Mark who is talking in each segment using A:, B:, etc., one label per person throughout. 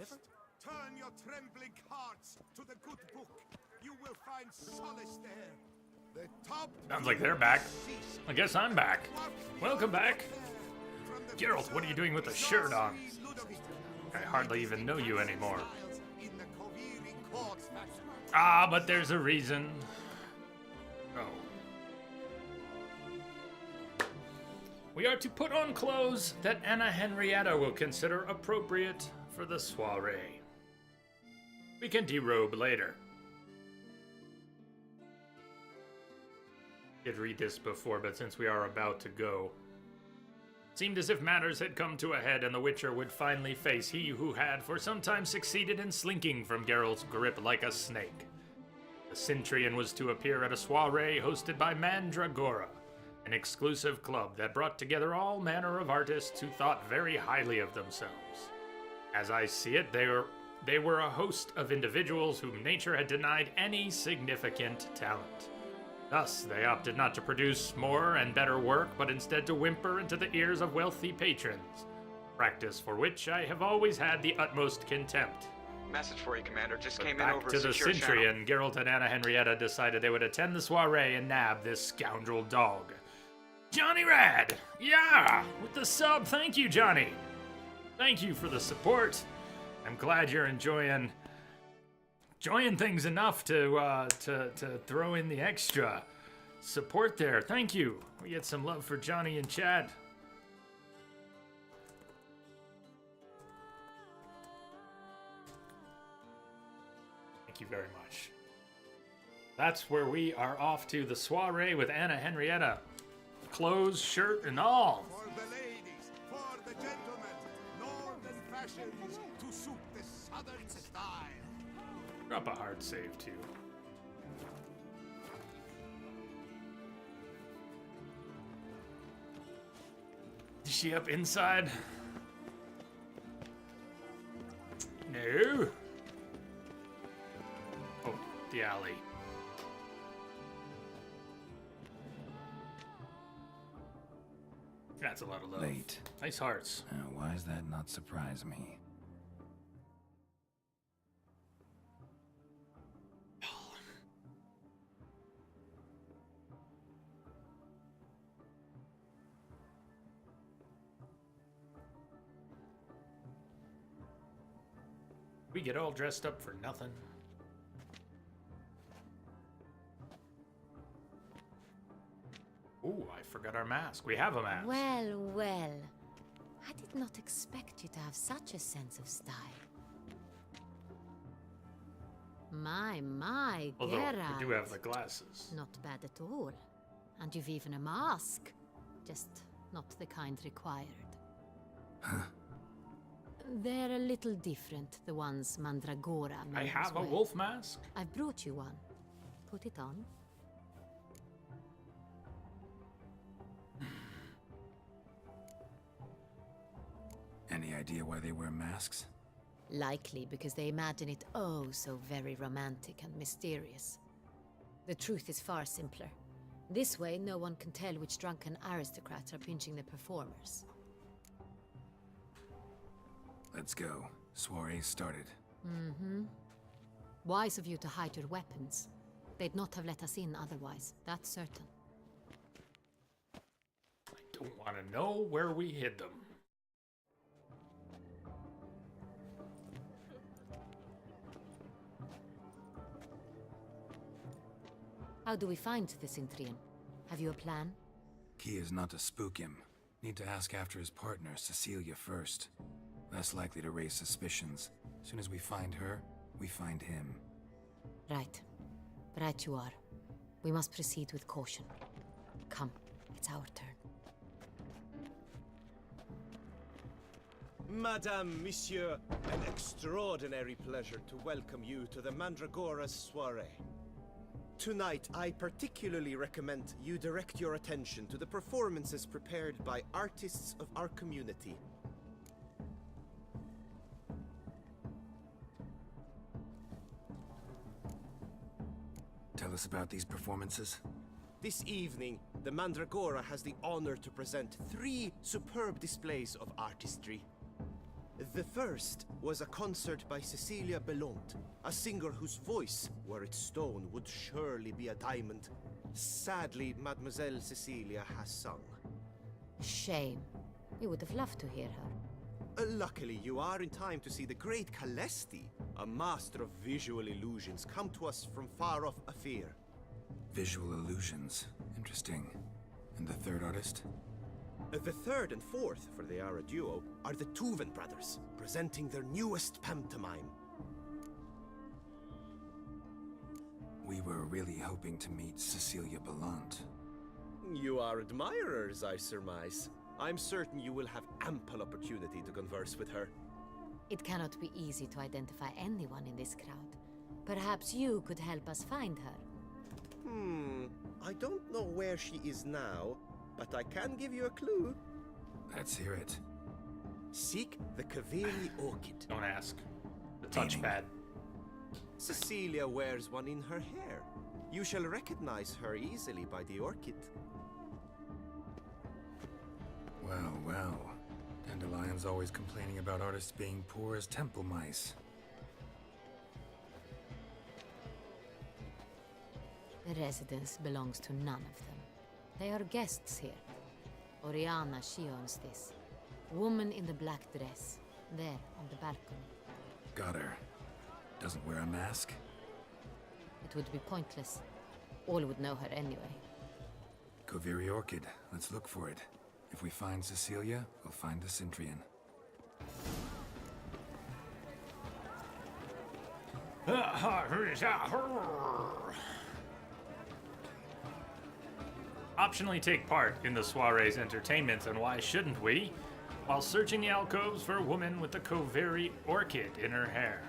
A: Turn your trembling hearts to the good book. You will find solace there. The top.
B: Sounds like they're back. I guess I'm back. Welcome back. Geralt, what are you doing with a shirt on? I hardly even know you anymore. Ah, but there's a reason. Oh. We are to put on clothes that Anna Henrietta will consider appropriate for the soiree. We can derobe later. I did read this before, but since we are about to go, it seemed as if matters had come to a head and the Witcher would finally face he who had for some time succeeded in slinking from Geralt's grip like a snake. The Centurion was to appear at a soiree hosted by Mandragora, an exclusive club that brought together all manner of artists who thought very highly of themselves. As I see it, they were a host of individuals whom nature had denied any significant talent. Thus, they opted not to produce more and better work, but instead to whimper into the ears of wealthy patrons, practice for which I have always had the utmost contempt.
C: Message for you, Commander. Just came in
B: Back
C: over
B: to the
C: secure
B: Centurion, Geralt and Anna Henrietta decided they would attend the soiree and nab this scoundrel dog. Johnny Rad! Yeah! With the sub, thank you, Johnny! Thank you for the support. I'm glad you're enjoying things enough to throw in the extra support there. Thank you. We get some love for Johnny in chat. Thank you very much. That's where we are off to the soiree with Anna Henrietta. Clothes, shirt, and all.
A: For the ladies, for the gentlemen, northern fashions to suit the southern style.
B: Drop a hard save, too. Is she up inside? No. Oh, the alley. That's a lot of love.
D: Late.
B: Nice hearts.
D: Why does that not surprise me?
B: We get all dressed up for nothing. Ooh, I forgot our mask. We have a mask.
E: Well, well. I did not expect you to have such a sense of style. My,
B: Although
E: Geralt.
B: we do have the glasses.
E: Not bad at all. And you've even a mask. Just not the kind required. They're a little different, the ones Mandragora made
B: I have
E: as
B: a
E: well.
B: wolf mask.
E: I've brought you one. Put it on.
D: Any idea why they wear masks?
E: Likely because they imagine it oh so very romantic and mysterious. The truth is far simpler. This way, no one can tell which drunken aristocrats are pinching the performers.
D: Let's go. Soiree started.
E: Mm-hmm. Wise of you to hide your weapons. They'd not have let us in otherwise, that's certain.
B: I don't want to know where we hid them.
E: How do we find the Centurion? Have you a plan?
D: Key is not to spook him. Need to ask after his partner, Cecilia, first. Less likely to raise suspicions. As soon as we find her, we find him.
E: Right. Right you are. We must proceed with caution. Come, it's our turn.
F: Madame, Monsieur, an extraordinary pleasure to welcome you to the Mandragora's soiree. Tonight, I particularly recommend you direct your attention to the performances prepared by artists of our community.
D: Tell us about these performances.
F: This evening, the Mandragora has the honor to present 3 superb displays of artistry. The first was a concert by Cecilia Belont, a singer whose voice, were it stone, would surely be a diamond. Sadly, Mademoiselle Cecilia has sung.
E: Shame. We would have loved to hear her.
F: Luckily, you are in time to see the great Calesti, a master of visual illusions, come to us from far off Afir.
D: Visual illusions. Interesting. And the third artist?
F: The third and fourth, for they are a duo, are the Tuven brothers, presenting their newest pantomime.
D: We were really hoping to meet Cecilia Bellant.
F: You are admirers, I surmise. I'm certain you will have ample opportunity to converse with her.
E: It cannot be easy to identify anyone in this crowd. Perhaps you could help us find her.
F: I don't know where she is now, but I can give you a clue.
D: Let's hear it.
F: Seek the Kaveri orchid.
B: Don't ask. The touchpad.
F: Cecilia wears one in her hair. You shall recognize her easily by the orchid.
D: Well, well. Dandelion's always complaining about artists being poor as temple mice.
E: The residence belongs to none of them. They are guests here. Oriana, she owns this. Woman in the black dress. There, on the balcony.
D: Got her. Doesn't wear a mask?
E: It would be pointless. All would know her anyway.
D: Kaveri orchid. Let's look for it. If we find Cecilia, we'll find the Cintrian.
B: Optionally take part in the soiree's entertainment, and why shouldn't we? While searching the alcoves for a woman with a Kaveri orchid in her hair.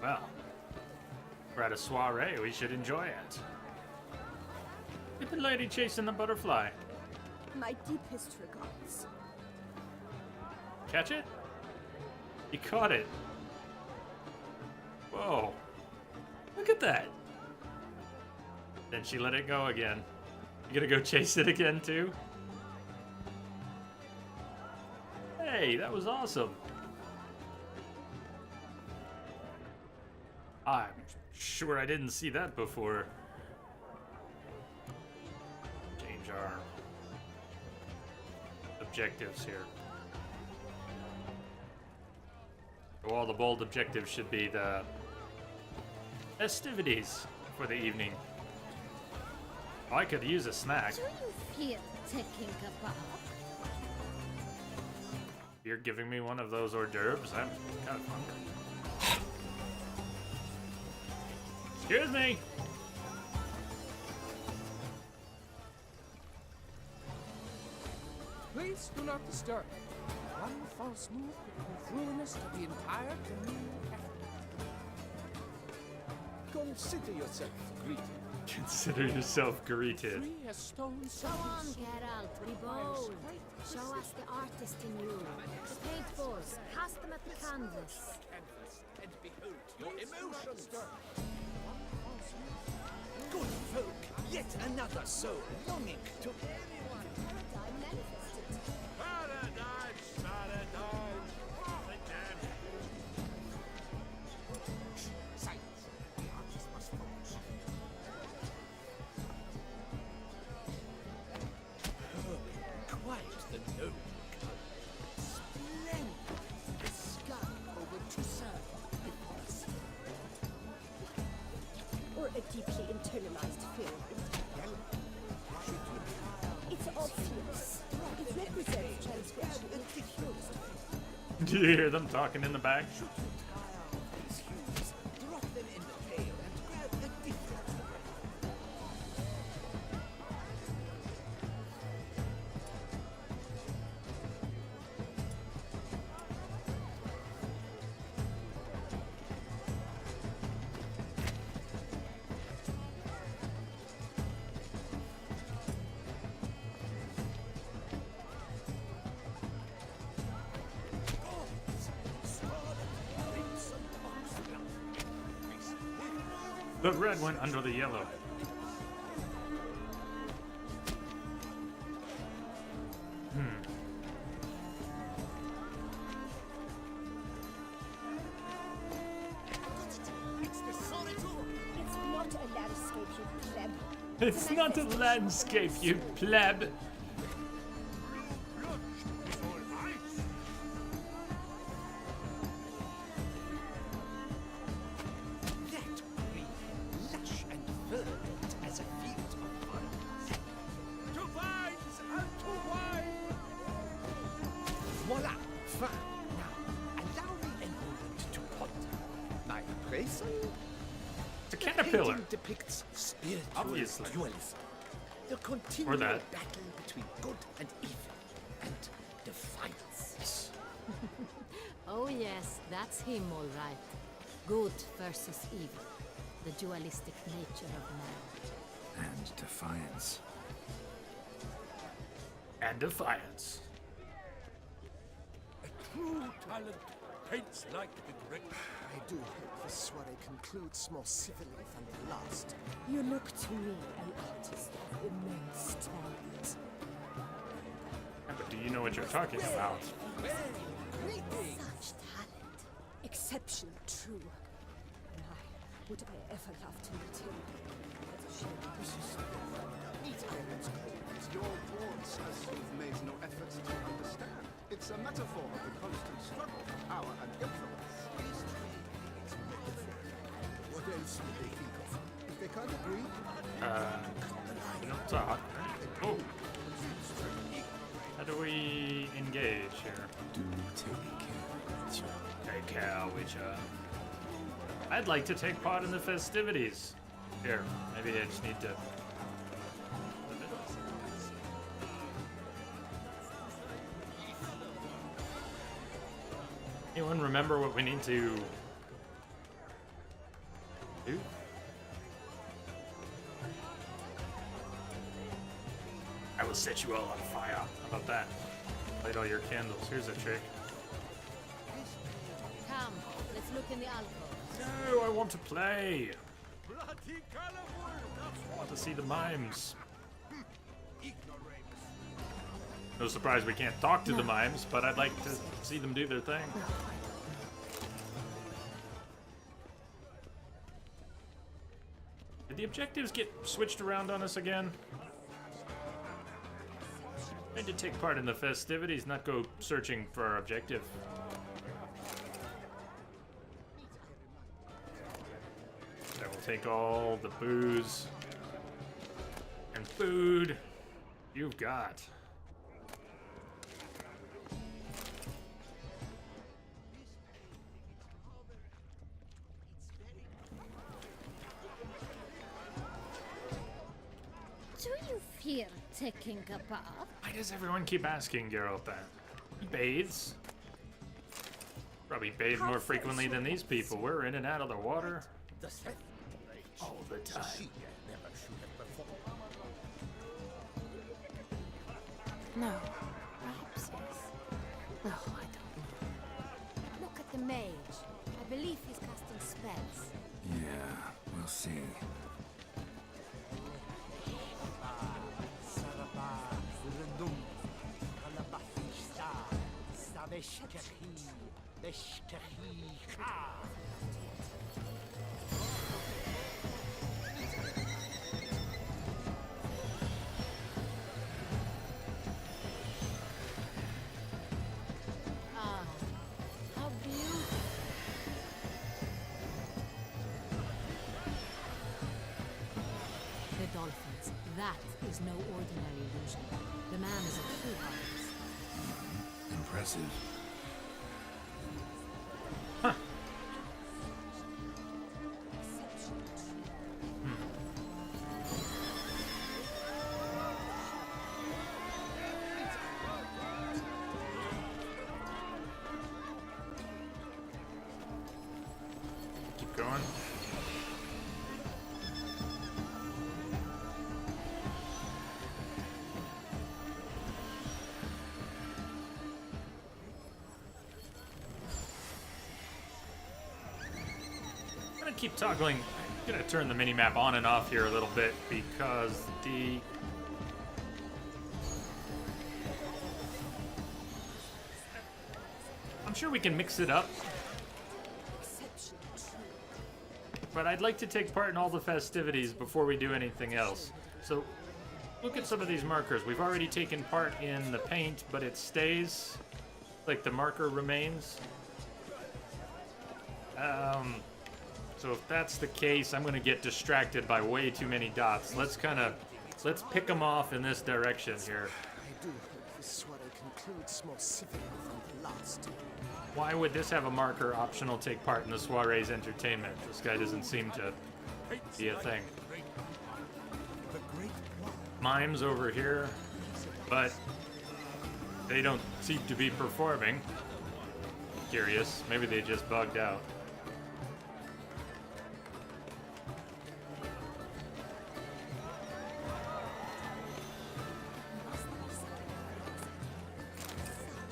B: Well, we're at a soiree, we should enjoy it. Look at the lady chasing the butterfly.
G: My deepest regards.
B: Catch it? He caught it. Whoa. Look at that. Then she let it go again. You gonna go chase it again too? Hey, that was awesome. I'm sure I didn't see that before. Change our objectives here. Well, the bold objective should be the festivities for the evening. Oh, I could use a snack.
G: Do you feel taking a bath?
B: You're giving me one of those hors d'oeuvres? I'm kind of hungry. Excuse me!
H: Please do not disturb. One false move could prove ruinous to the entire communal effort.
F: Consider yourself greeted.
B: Consider yourself greeted.
H: Free as stone
E: Go on, Geralt, be bold. Show us the artist in you. The paint balls, cast them at the canvas.
H: and behold your emotions.
I: Good folk, yet another soul longing to quite the noble color. Splendid. The sky over to serve before us.
G: Or a deeply internalized film. It's obvious. It represents transgression.
B: Do you hear them talking in the back?
I: These hues, drop them in the pail and grab a different one.
B: The red went under the yellow. It's not a landscape, you pleb.
I: That green, lush and verdant as a field of vines.
A: To vines and to wine!
I: Voila! Fine. Now, allow me a moment to ponder. My appraisal?
B: It's a
I: The
B: caterpillar.
I: painting depicts spiritual
B: Obviously.
I: dualism. The continual
B: that.
I: battle between good and evil, and defiance.
E: Oh yes, that's him all right. Good versus evil. The dualistic nature of man.
D: And defiance.
B: And defiance.
A: True talent paints like the great.
I: I do hope the soiree concludes more civilly than the last.
G: You look to me an artist of immense talent.
B: Yeah, but do you know what you're talking about?
G: Such talent. Exceptional, true. And would I ever love to meet him? That's a shame.
A: Your words as you've made no effort to understand. It's a metaphor of the constant struggle for power and influence. What else would they think of? If they can't agree,
B: We don't talk. Oh. How do we engage here?
D: Do take care.
B: Take care, Witcher. I'd like to take part in the festivities. Here, maybe I just need to. Anyone remember what we need to do? I will set you all on fire. How about that? Light all your candles. Here's a trick.
E: Come, let's look in the alcove.
B: No, I want to play. I want to see the mimes. No surprise we can't talk to the mimes, but I'd like to see them do their thing. Did the objectives get switched around on us again? I need to take part in the festivities, not go searching for our objective. I will take all the booze and food you've got.
G: Do you fear taking a bath?
B: Why does everyone keep asking Geralt that? He bathes. Probably bathe more frequently than these people. We're in and out of the water
I: The theft
B: all the time.
I: she never should have performed.
E: No. Perhaps yes. No, I don't know. Look at the mage. I believe he's casting spells.
D: Yeah, we'll see.
E: Ah, how beautiful. The dolphins. That is no ordinary illusion. The man is a true artist.
D: Impressive.
B: Keep going. I'm gonna keep toggling. I'm gonna turn the minimap on and off here a little bit because the I'm sure we can mix it up, but I'd like to take part in all the festivities before we do anything else. So, look at some of these markers. We've already taken part in the paint, but it stays. Like the marker remains. So if that's the case, I'm gonna get distracted by way too many dots. Let's pick them off in this direction here.
I: I do hope this soiree concludes more civilly than the last.
B: Why would this have a marker optional take part in the soiree's entertainment? This guy doesn't seem to be a thing. Mimes over here, but they don't seem to be performing. Curious, maybe they just bugged out.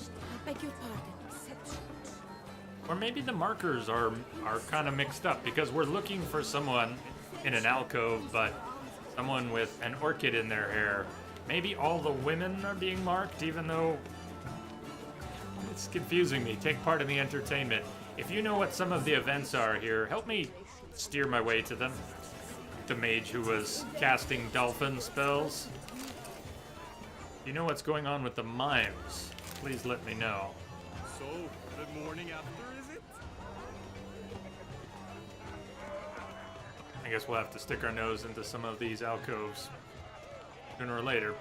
G: I beg your pardon.
B: Or maybe the markers are kind of mixed up because we're looking for someone in an alcove, but someone with an orchid in their hair. Maybe all the women are being marked, even though it's confusing me. Take part in the entertainment. If you know what some of the events are here, help me steer my way to them. The mage who was casting dolphin spells. You know what's going on with the mimes? Please let me know.
J: So, the morning after, is it?
B: I guess we'll have to stick our nose into some of these alcoves sooner or later.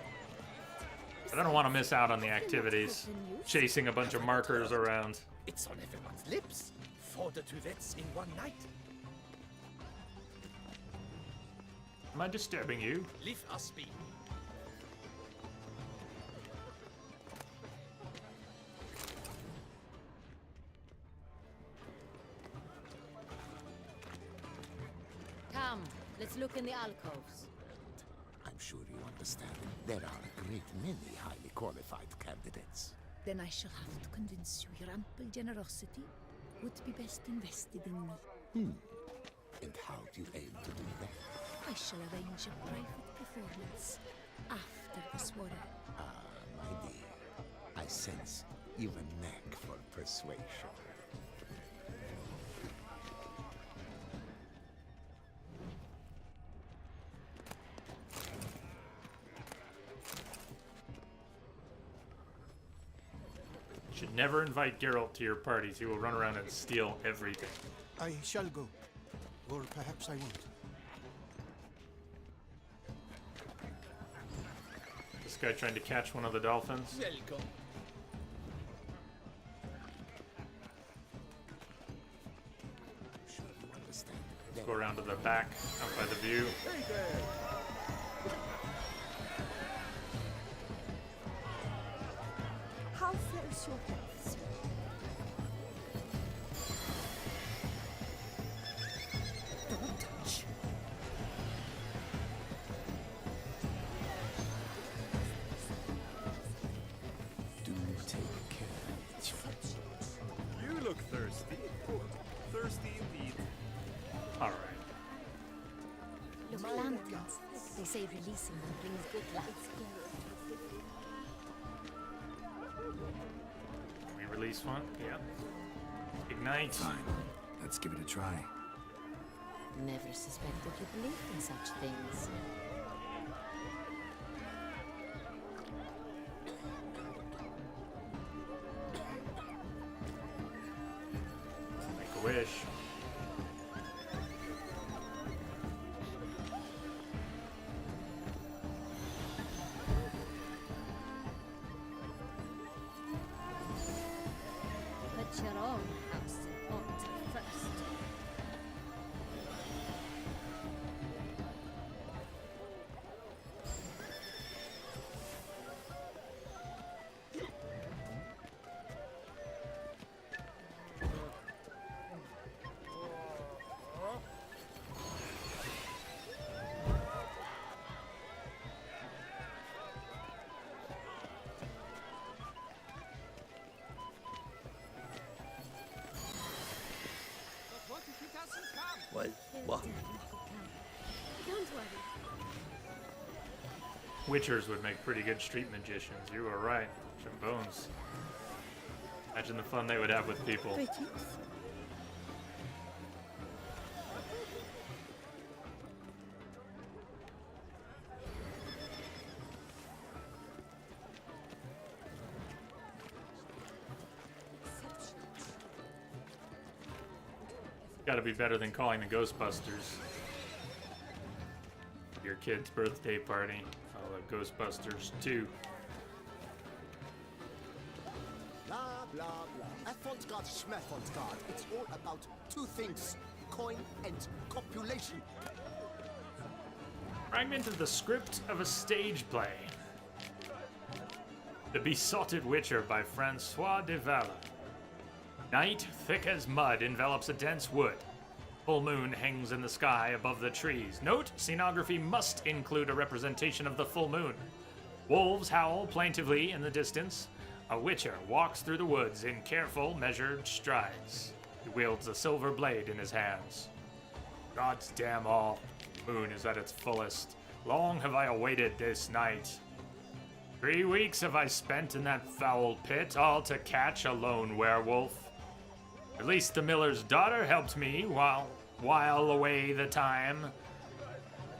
B: But I don't want to miss out on the activities. Chasing a bunch of markers around.
I: It's on everyone's lips. 4 duets in one night.
B: Am I disturbing you?
I: Leave us be.
E: Come, let's look in the alcoves.
I: I'm sure you understand. There are a great many highly qualified candidates.
G: Then I shall have to convince you your ample generosity would be best invested in me.
I: And how do you aim to do that?
G: I shall arrange a private performance after the soiree.
I: My dear, I sense you've a knack for persuasion.
B: Should never invite Geralt to your parties. He will run around and steal everything.
A: I shall go. Or perhaps I won't.
B: This guy trying to catch one of the dolphins.
I: Welcome.
B: Let's go around to the back, out by the view.
G: How fares your health, sir? Don't touch.
I: Do take care.
J: You look thirsty. Thirsty indeed.
B: All right.
E: Look, lanterns. They say releasing them brings good luck.
B: Can we release one? Yeah. Ignite.
D: Fine. Let's give it a try.
E: Never suspected you believed in such things.
B: Make a wish.
E: Put your own house in order first.
I: Well, what?
G: Don't worry.
B: Witchers would make pretty good street magicians. You were right. Jim Bones. Imagine the fun they would have with people.
G: Pretty.
B: gotta be better than calling the Ghostbusters. Your kid's birthday party. Oh, the Ghostbusters 2.
A: Blah, blah, blah. Avant-garde, schmavant-garde. It's all about two things. Coin and copulation.
B: Fragment of the script of a stage play. The Besotted Witcher by Francois de Valle. Night, thick as mud, envelops a dense wood. Full moon hangs in the sky above the trees. Note, scenography must include a representation of the full moon. Wolves howl plaintively in the distance. A witcher walks through the woods in careful, measured strides. He wields a silver blade in his hands. God's damn all. Moon is at its fullest. Long have I awaited this night. 3 weeks have I spent in that foul pit, all to catch a lone werewolf. At least the miller's daughter helped me while away the time.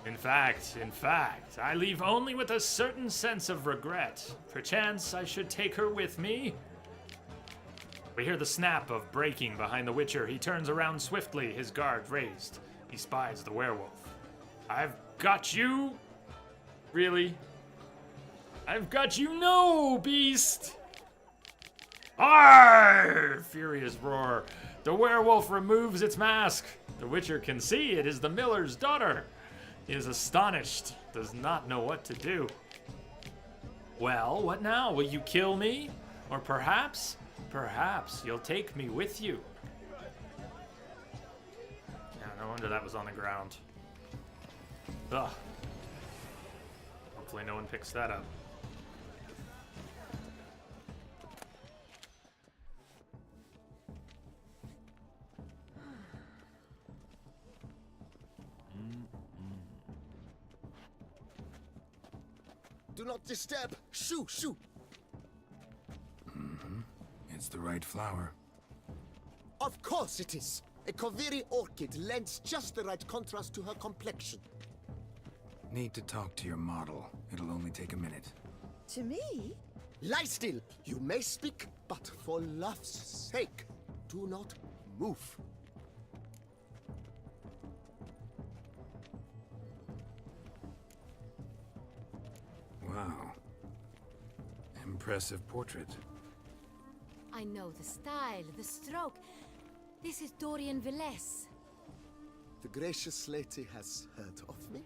B: In fact, I leave only with a certain sense of regret. Perchance I should take her with me. We hear the snap of breaking behind the Witcher. He turns around swiftly, his guard raised. He spies the werewolf. I've got you. Really? I've got you, no, beast! Arr! Furious roar. The werewolf removes its mask. The Witcher can see it is the miller's daughter. He is astonished, does not know what to do. Well, what now? Will you kill me? Or perhaps you'll take me with you. Yeah, no wonder that was on the ground. Ugh. Hopefully no one picks that up.
A: Do not disturb. Shoo, shoo.
D: It's the right flower.
A: Of course it is. A Koviri orchid lends just the right contrast to her complexion.
D: Need to talk to your model. It'll only take a minute.
G: To me?
A: Lie still. You may speak, but for love's sake, do not move.
D: Wow. Impressive portrait.
E: I know the style, the stroke. This is Dorian Velez.
A: The gracious lady has heard of me?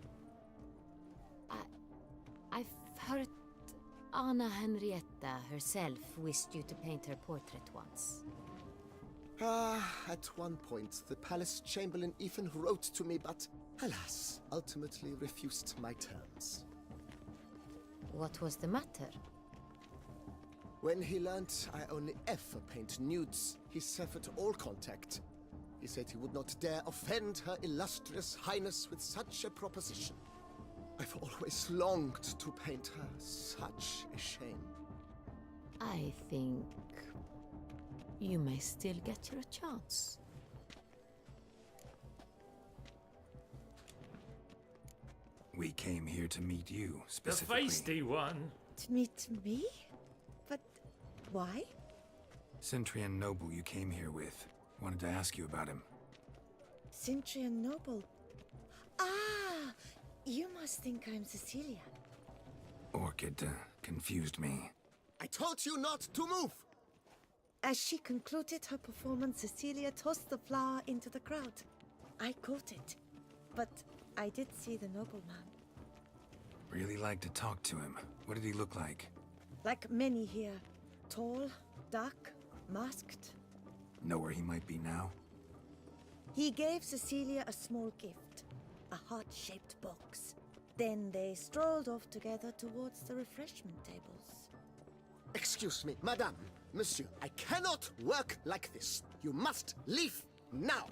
E: I've heard Anna Henrietta herself wished you to paint her portrait once.
A: At one point, the palace chamberlain even wrote to me, but alas, ultimately refused my terms.
E: What was the matter?
A: When he learned I only ever paint nudes, he severed all contact. He said he would not dare offend her illustrious highness with such a proposition. I've always longed to paint her. Such a shame.
E: I think you may still get your chance.
D: We came here to meet you,
B: The
D: specifically.
B: feisty one.
G: To meet me? But why?
D: Centrian noble you came here with. Wanted to ask you about him.
G: Centrian noble. Ah! You must think I'm Cecilia.
D: Orchid confused me.
A: I told you not to move!
G: As she concluded her performance, Cecilia tossed the flower into the crowd. I caught it, but I did see the nobleman.
D: Really like to talk to him. What did he look like?
G: Like many here. Tall, dark, masked.
D: Know where he might be now?
G: He gave Cecilia a small gift, a heart-shaped box. Then they strolled off together towards the refreshment tables.
A: Excuse me, madame, monsieur, I cannot work like this. You must leave now.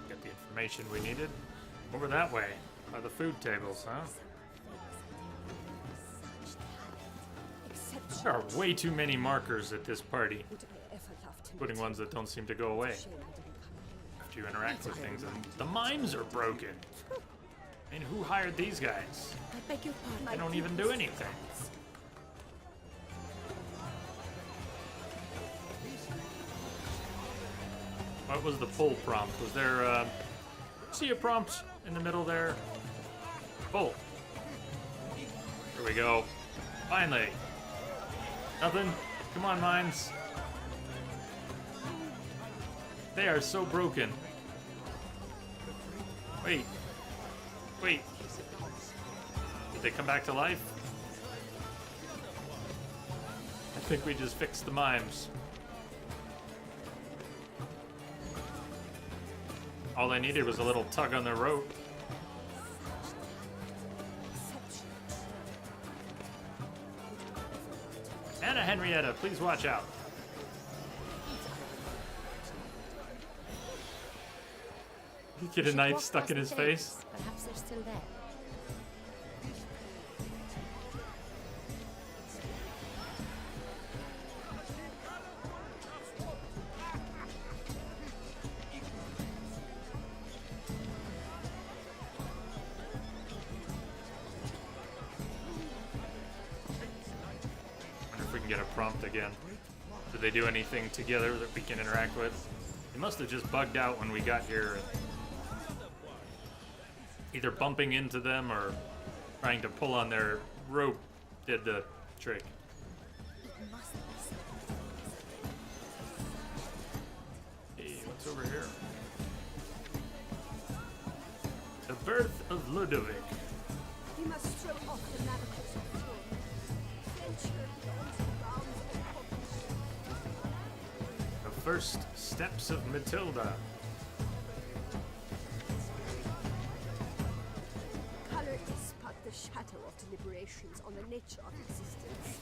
B: Get the information we needed. Over that way, by the food tables, huh? There are way too many markers at this party, including ones that don't seem to go away after you interact with things. And the mimes are broken. I mean, who hired these guys?
G: I beg your pardon.
B: They don't even do anything. What was the pull prompt? Was there, see a prompt in the middle there? Pull. Here we go. Finally. Nothing? Come on, mines. They are so broken. Wait. Wait. Did they come back to life? I think we just fixed the mimes. All I needed was a little tug on the rope. Anna Henrietta, please watch out. Get a knife stuck in his face.
E: Perhaps they're still there.
B: Wonder if we can get a prompt again. Do they do anything together that we can interact with? They must have just bugged out when we got here. Either bumping into them or trying to pull on their rope did the trick. Hey, what's over here? The birth of Ludovic.
K: You must throw off the manacles of form. Venture beyond the bounds of cognition.
B: The first steps of Matilda.
K: Color is but the shadow of deliberations on the nature of existence.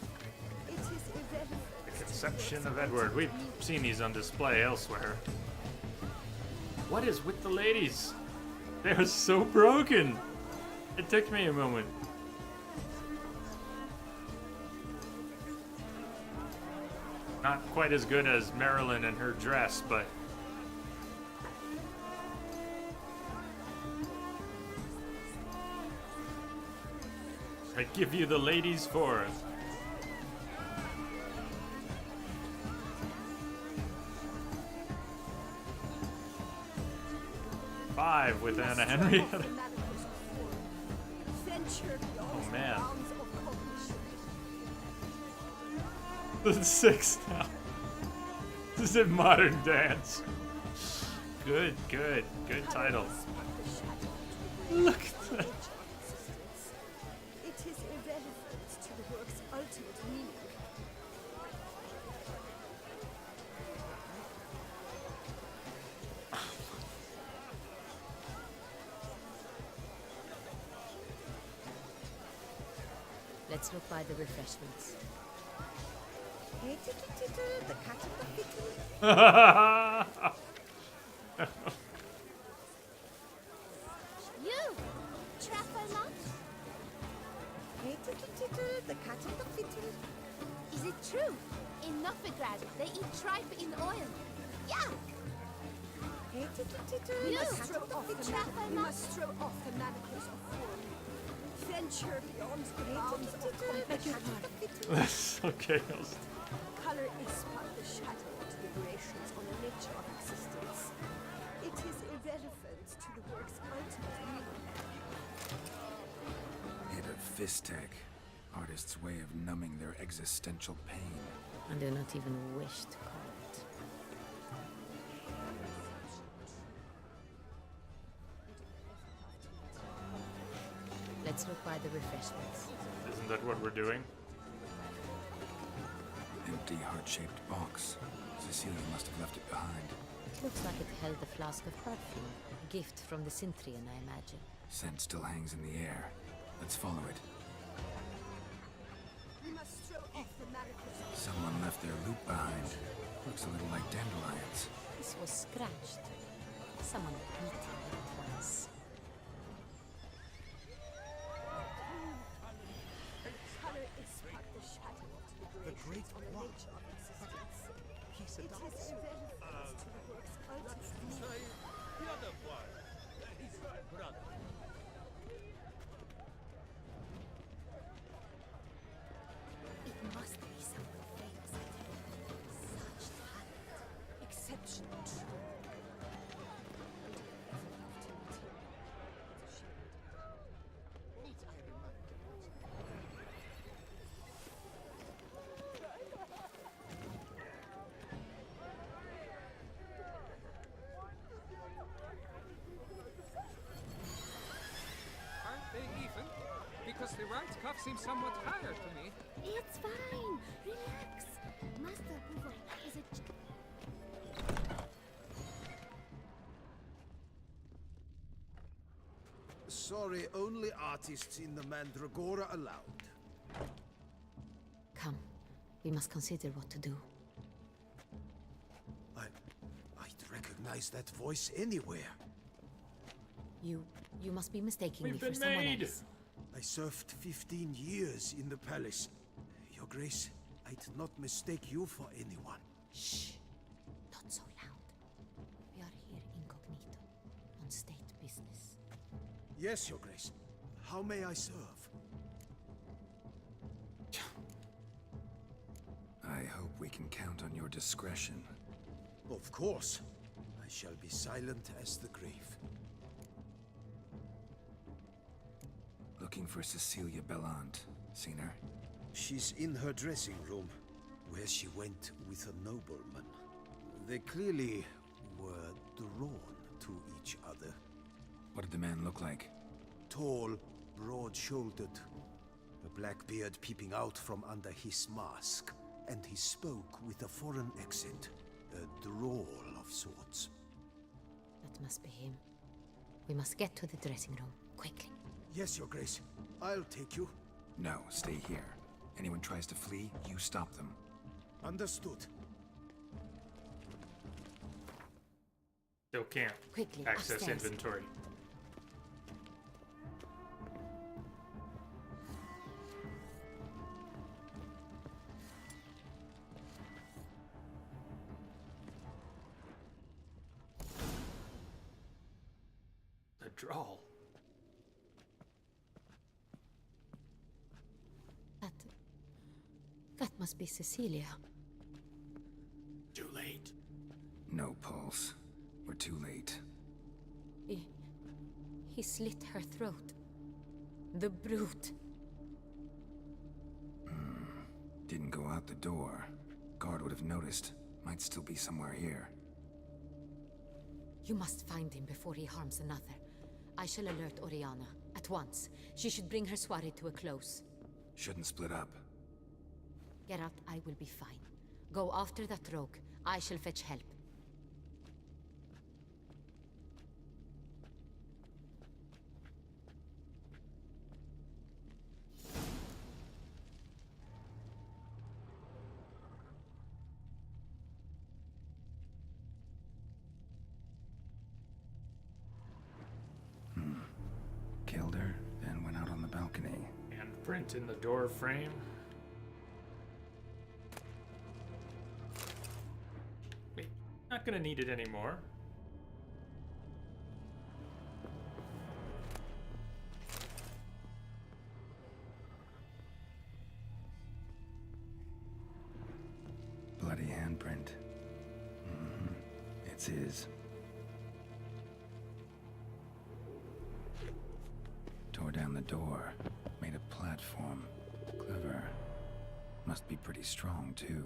K: It is irrelevant.
B: The conception of Edward. We've seen these on display elsewhere. What is with the ladies? They're so broken. It took me a moment. Not quite as good as Marilyn and her dress, but I give you the ladies for it. Five with Anna Henrietta. Oh man. This is 6 now. This is a modern dance. Good title. Look at that.
K: It is irrelevant to the work's ultimate meaning.
E: Let's look by the refreshments.
G: Hey, the cat and the fiddle.
K: You, Trafalgar?
G: Hey, the cat and the fiddle.
K: Is it true? In Novigrad, they eat tripe in oil. Yeah!
G: Hey,
K: You
G: the cat
K: throw
G: and the
K: off the
G: fiddle.
K: manacles. You must throw off the manacles of form. Venture beyond the bounds of cognition.
B: That's okay.
K: Color is but the shadow of deliberations on the nature of existence. It is irrelevant to the work's ultimate meaning.
D: Hit of Fistech. Artist's way of numbing their existential pain.
E: I do not even wish to call it. Let's look by the refreshments.
B: Isn't that what we're doing?
D: Empty heart-shaped box. Cecilia must have left it behind.
E: It looks like it held a flask of perfume. A gift from the Sintrian, I imagine.
D: Scent still hangs in the air. Let's follow it.
K: You must throw off the manacles of
D: Someone left their loot behind. Looks a little like dandelions.
E: This was scratched. Someone beating it once.
K: color is but the shadow of deliberations on the nature of existence. It is irrelevant to the work's ultimate meaning.
G: It must be someone famous, I think. Such talent.
K: Exceptional true.
H: Knight's cuff seems somewhat tired to me.
K: It's fine. Relax. Master Hoover is a...
F: Sorry, only artists in the Mandragora allowed.
E: Come, we must consider what to do.
F: I'd recognize that voice anywhere.
E: You must be mistaking me
B: We've
E: for
B: been
E: someone
B: made.
E: else.
F: I served 15 years in the palace. Your Grace, I'd not mistake you for anyone.
E: Shh! Not so loud. We are here incognito, on state business.
F: Yes, Your Grace. How may I serve?
D: I hope we can count on your discretion.
F: Of course. I shall be silent as the grave.
D: Looking for Cecilia Bellant. Seen her?
F: She's in her dressing room, where she went with a nobleman. They clearly were drawn to each other.
D: What did the man look like?
F: Tall, broad-shouldered, a black beard peeping out from under his mask, and he spoke with a foreign accent, a drawl of sorts.
E: That must be him. We must get to the dressing room, quickly.
F: Yes, Your Grace. I'll take you.
D: No, stay here. Anyone tries to flee, you stop them.
F: Understood.
B: Still can't
E: Quickly,
B: access
E: upstairs.
B: inventory. The drawl.
E: That must be Cecilia.
B: Too late.
D: No pulse. We're too late.
E: He slit her throat. The brute.
D: Didn't go out the door. Guard would have noticed. Might still be somewhere here.
E: You must find him before he harms another. I shall alert Oriana. At once. She should bring her soiree to a close.
D: Shouldn't split up.
E: Geralt, I will be fine. Go after that rogue. I shall fetch help.
D: Killed her, then went out on the balcony.
B: Handprint in the door frame. Wait, not gonna need it anymore.
D: Bloody handprint. It's his. Tore down the door. Made a platform. Clever. Must be pretty strong, too.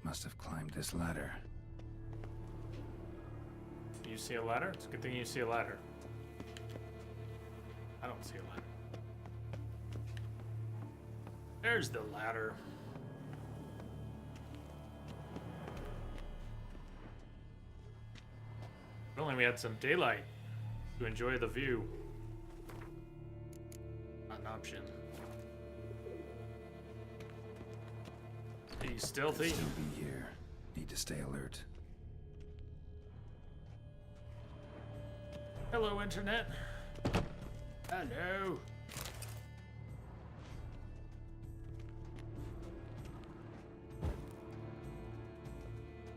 D: Must have climbed this ladder.
B: You see a ladder? It's a good thing you see a ladder. I don't see a ladder. There's the ladder. If only we had some daylight to enjoy the view. Not an option. Be stealthy.
D: Still be here. Need to stay alert.
B: Hello, Internet. Hello.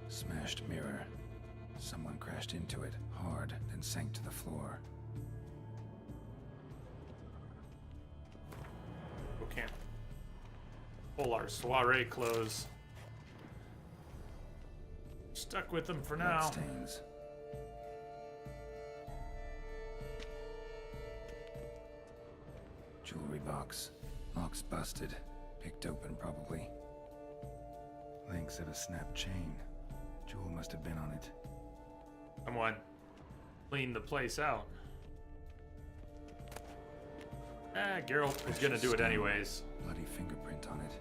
D: Smashed mirror. Someone crashed into it hard, then sank to the floor.
B: We can't pull our soiree clothes. Stuck with them for now.
D: Bloodstains. Jewelry box. Lock's busted. Picked open, probably. Links of a snapped chain. Jewel must have been on it.
B: Someone clean the place out. Geralt was gonna do it anyways.
D: Bloody fingerprint on it.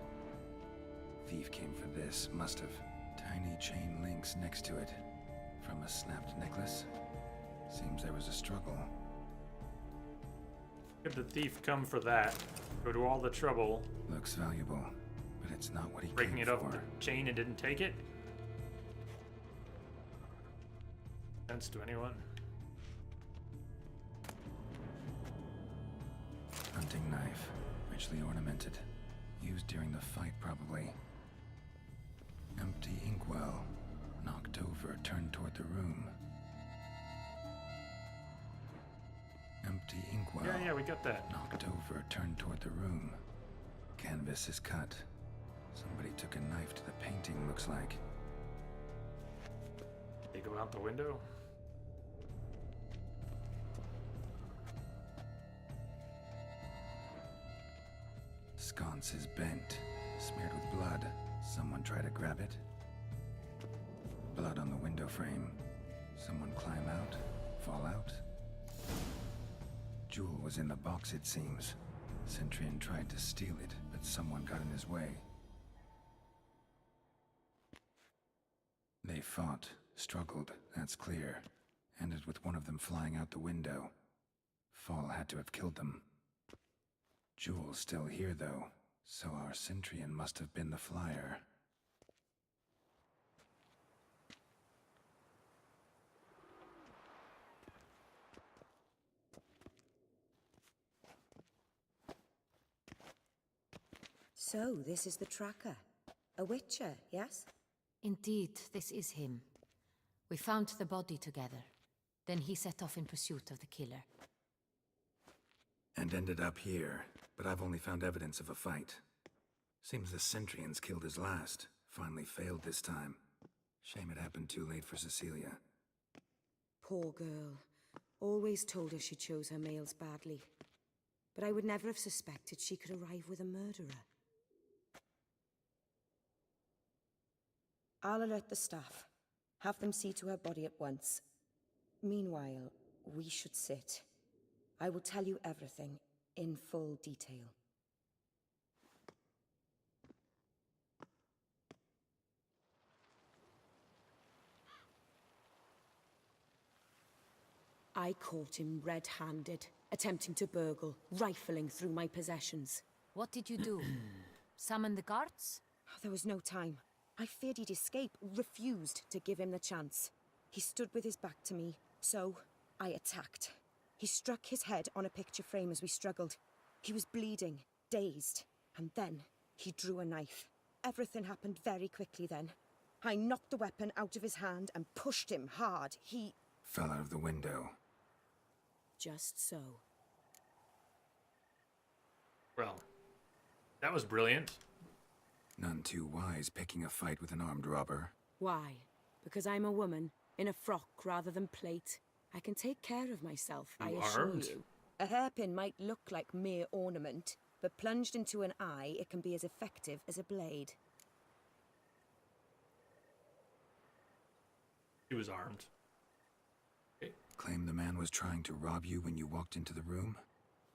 D: Thief came for this, must have. Tiny chain links next to it. From a snapped necklace. Seems there was a struggle.
B: Did the thief come for that? Go to all the trouble.
D: Looks valuable, but it's not what he
B: breaking
D: came
B: it off
D: for.
B: the chain and didn't take it? Sense to anyone?
D: Hunting knife, richly ornamented. Used during the fight, probably. Empty inkwell. Knocked over, turned toward the room. Empty inkwell.
B: Yeah, we got that.
D: Knocked over, turned toward the room. Canvas is cut. Somebody took a knife to the painting, looks like.
B: They go out the window?
D: Sconce is bent, smeared with blood. Someone try to grab it. Blood on the window frame. Someone climb out, fall out. Jewel was in the box, it seems. Centurion tried to steal it, but someone got in his way. They fought, struggled, that's clear. Ended with one of them flying out the window. Fall had to have killed them. Jewel's still here, though, so our Centurion must have been the flyer.
G: So, this is the tracker. A witcher, yes?
E: Indeed, this is him. We found the body together. Then he set off in pursuit of the killer.
D: And ended up here, but I've only found evidence of a fight. Seems the Centurions killed his last. Finally failed this time. Shame it happened too late for Cecilia.
L: Poor girl. Always told her she chose her males badly. But I would never have suspected she could arrive with a murderer.
G: I'll alert the staff. Have them see to her body at once. Meanwhile, we should sit. I will tell you everything, in full detail.
L: I caught him red-handed, attempting to burgle, rifling through my possessions.
E: What did you do? Summon the guards?
L: There was no time. I feared he'd escape, refused to give him the chance. He stood with his back to me, so I attacked. He struck his head on a picture frame as we struggled. He was bleeding, dazed, and then he drew a knife. Everything happened very quickly then. I knocked the weapon out of his hand and pushed him hard. He
D: fell out of the window.
L: Just so.
B: Well, that was brilliant.
D: None too wise picking a fight with an armed robber.
L: Why? Because I'm a woman, in a frock rather than plate. I can take care of myself, I assure you. A hairpin might look like mere ornament, but plunged into an eye, it can be as effective as a blade.
B: He was armed.
D: Claim the man was trying to rob you when you walked into the room?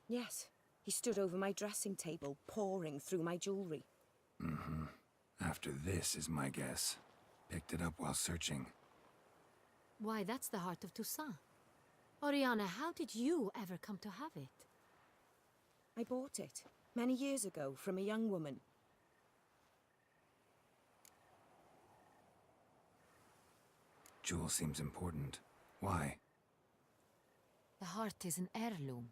L: Yes. He stood over my dressing table, pouring through my jewelry.
D: Mm-hmm. After this is my guess. Picked it up while searching.
E: Why, that's the heart of Toussaint. Oriana, how did you ever come to have it?
L: I bought it, many years ago, from a young woman.
D: Jewel seems important. Why?
E: The heart is an heirloom.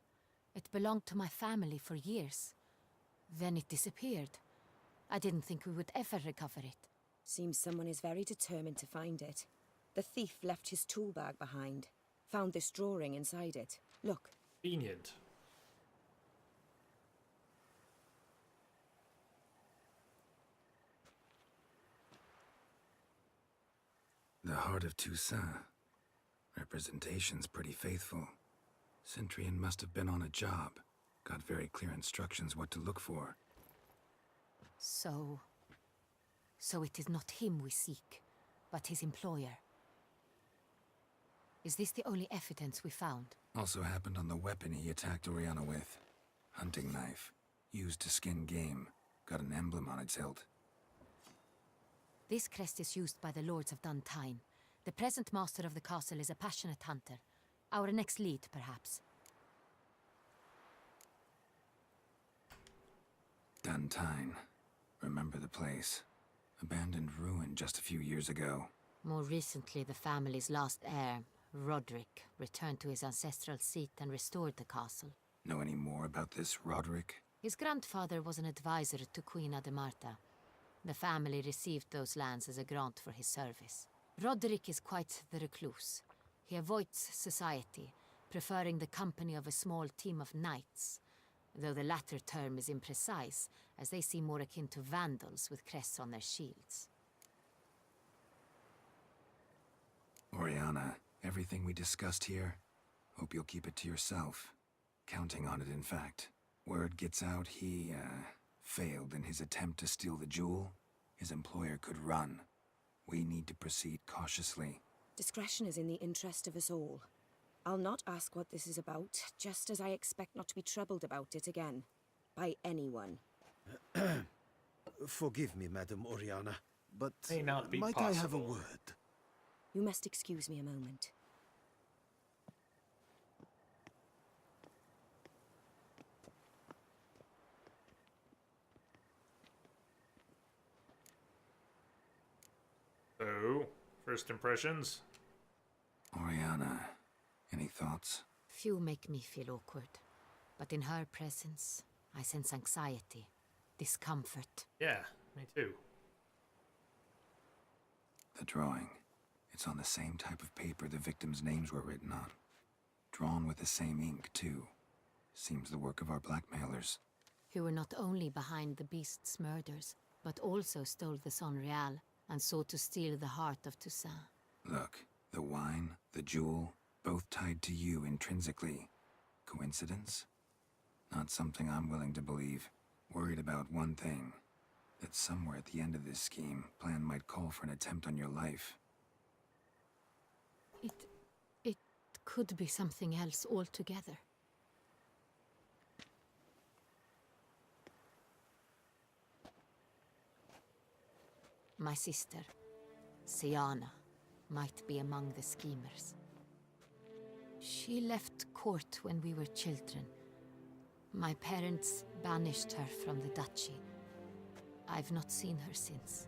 E: It belonged to my family for years. Then it disappeared. I didn't think we would ever recover it.
L: Seems someone is very determined to find it. The thief left his tool bag behind. Found this drawing inside it. Look.
B: Convenient.
D: The heart of Toussaint. Representation's pretty faithful. Centurion must have been on a job. Got very clear instructions what to look for.
E: So it is not him we seek, but his employer. Is this the only evidence we found?
D: Also happened on the weapon he attacked Oriana with. Hunting knife. Used to skin game. Got an emblem on its hilt.
E: This crest is used by the Lords of Duntine. The present master of the castle is a passionate hunter. Our next lead, perhaps.
D: Duntine. Remember the place. Abandoned ruin just a few years ago.
E: More recently, the family's last heir, Roderick, returned to his ancestral seat and restored the castle.
D: Know any more about this Roderick?
E: His grandfather was an advisor to Queen Ademarta. The family received those lands as a grant for his service. Roderick is quite the recluse. He avoids society, preferring the company of a small team of knights, though the latter term is imprecise, as they seem more akin to vandals with crests on their shields.
D: Oriana, everything we discussed here, hope you'll keep it to yourself. Counting on it, in fact. Word gets out he, failed in his attempt to steal the jewel. His employer could run. We need to proceed cautiously.
L: Discretion is in the interest of us all. I'll not ask what this is about, just as I expect not to be troubled about it again. By anyone.
F: Forgive me, Madam Oriana, but
B: May not be
F: might I have a
B: possible.
F: word?
L: You must excuse me a moment.
B: So, first impressions?
D: Oriana, any thoughts?
E: Few make me feel awkward, but in her presence, I sense anxiety, discomfort.
B: Yeah, me too.
D: The drawing. It's on the same type of paper the victims' names were written on. Drawn with the same ink, too. Seems the work of our blackmailers.
E: Who were not only behind the beast's murders, but also stole the Son Real and sought to steal the heart of Toussaint.
D: Look, the wine, the jewel, both tied to you intrinsically. Coincidence? Not something I'm willing to believe. Worried about one thing. That somewhere at the end of this scheme, plan might call for an attempt on your life.
E: It could be something else altogether. My sister, Siana, might be among the schemers. She left court when we were children. My parents banished her from the duchy. I've not seen her since.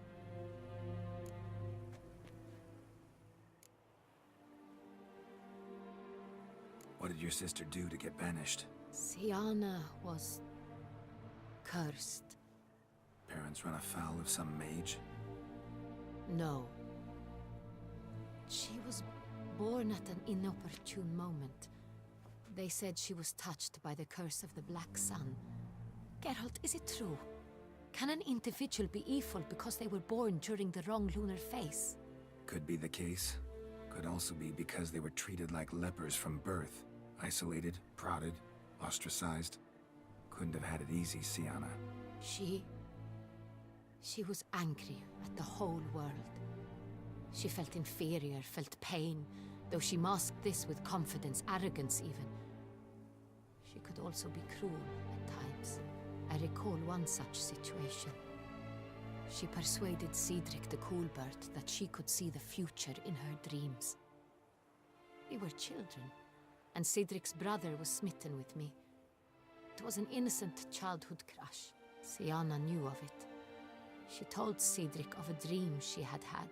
D: What did your sister do to get banished?
E: Siana was cursed.
D: Parents run afoul of some mage?
E: No. She was born at an inopportune moment. They said she was touched by the curse of the Black Sun. Geralt, is it true? Can an individual be evil because they were born during the wrong lunar phase?
D: Could be the case. Could also be because they were treated like lepers from birth. Isolated, prodded, ostracized. Couldn't have had it easy, Siana.
E: She was angry at the whole world. She felt inferior, felt pain, though she masked this with confidence, arrogance even. She could also be cruel at times. I recall one such situation. She persuaded Cedric the Coolbird that she could see the future in her dreams. We were children, and Cedric's brother was smitten with me. It was an innocent childhood crush. Siana knew of it. She told Cedric of a dream she had had,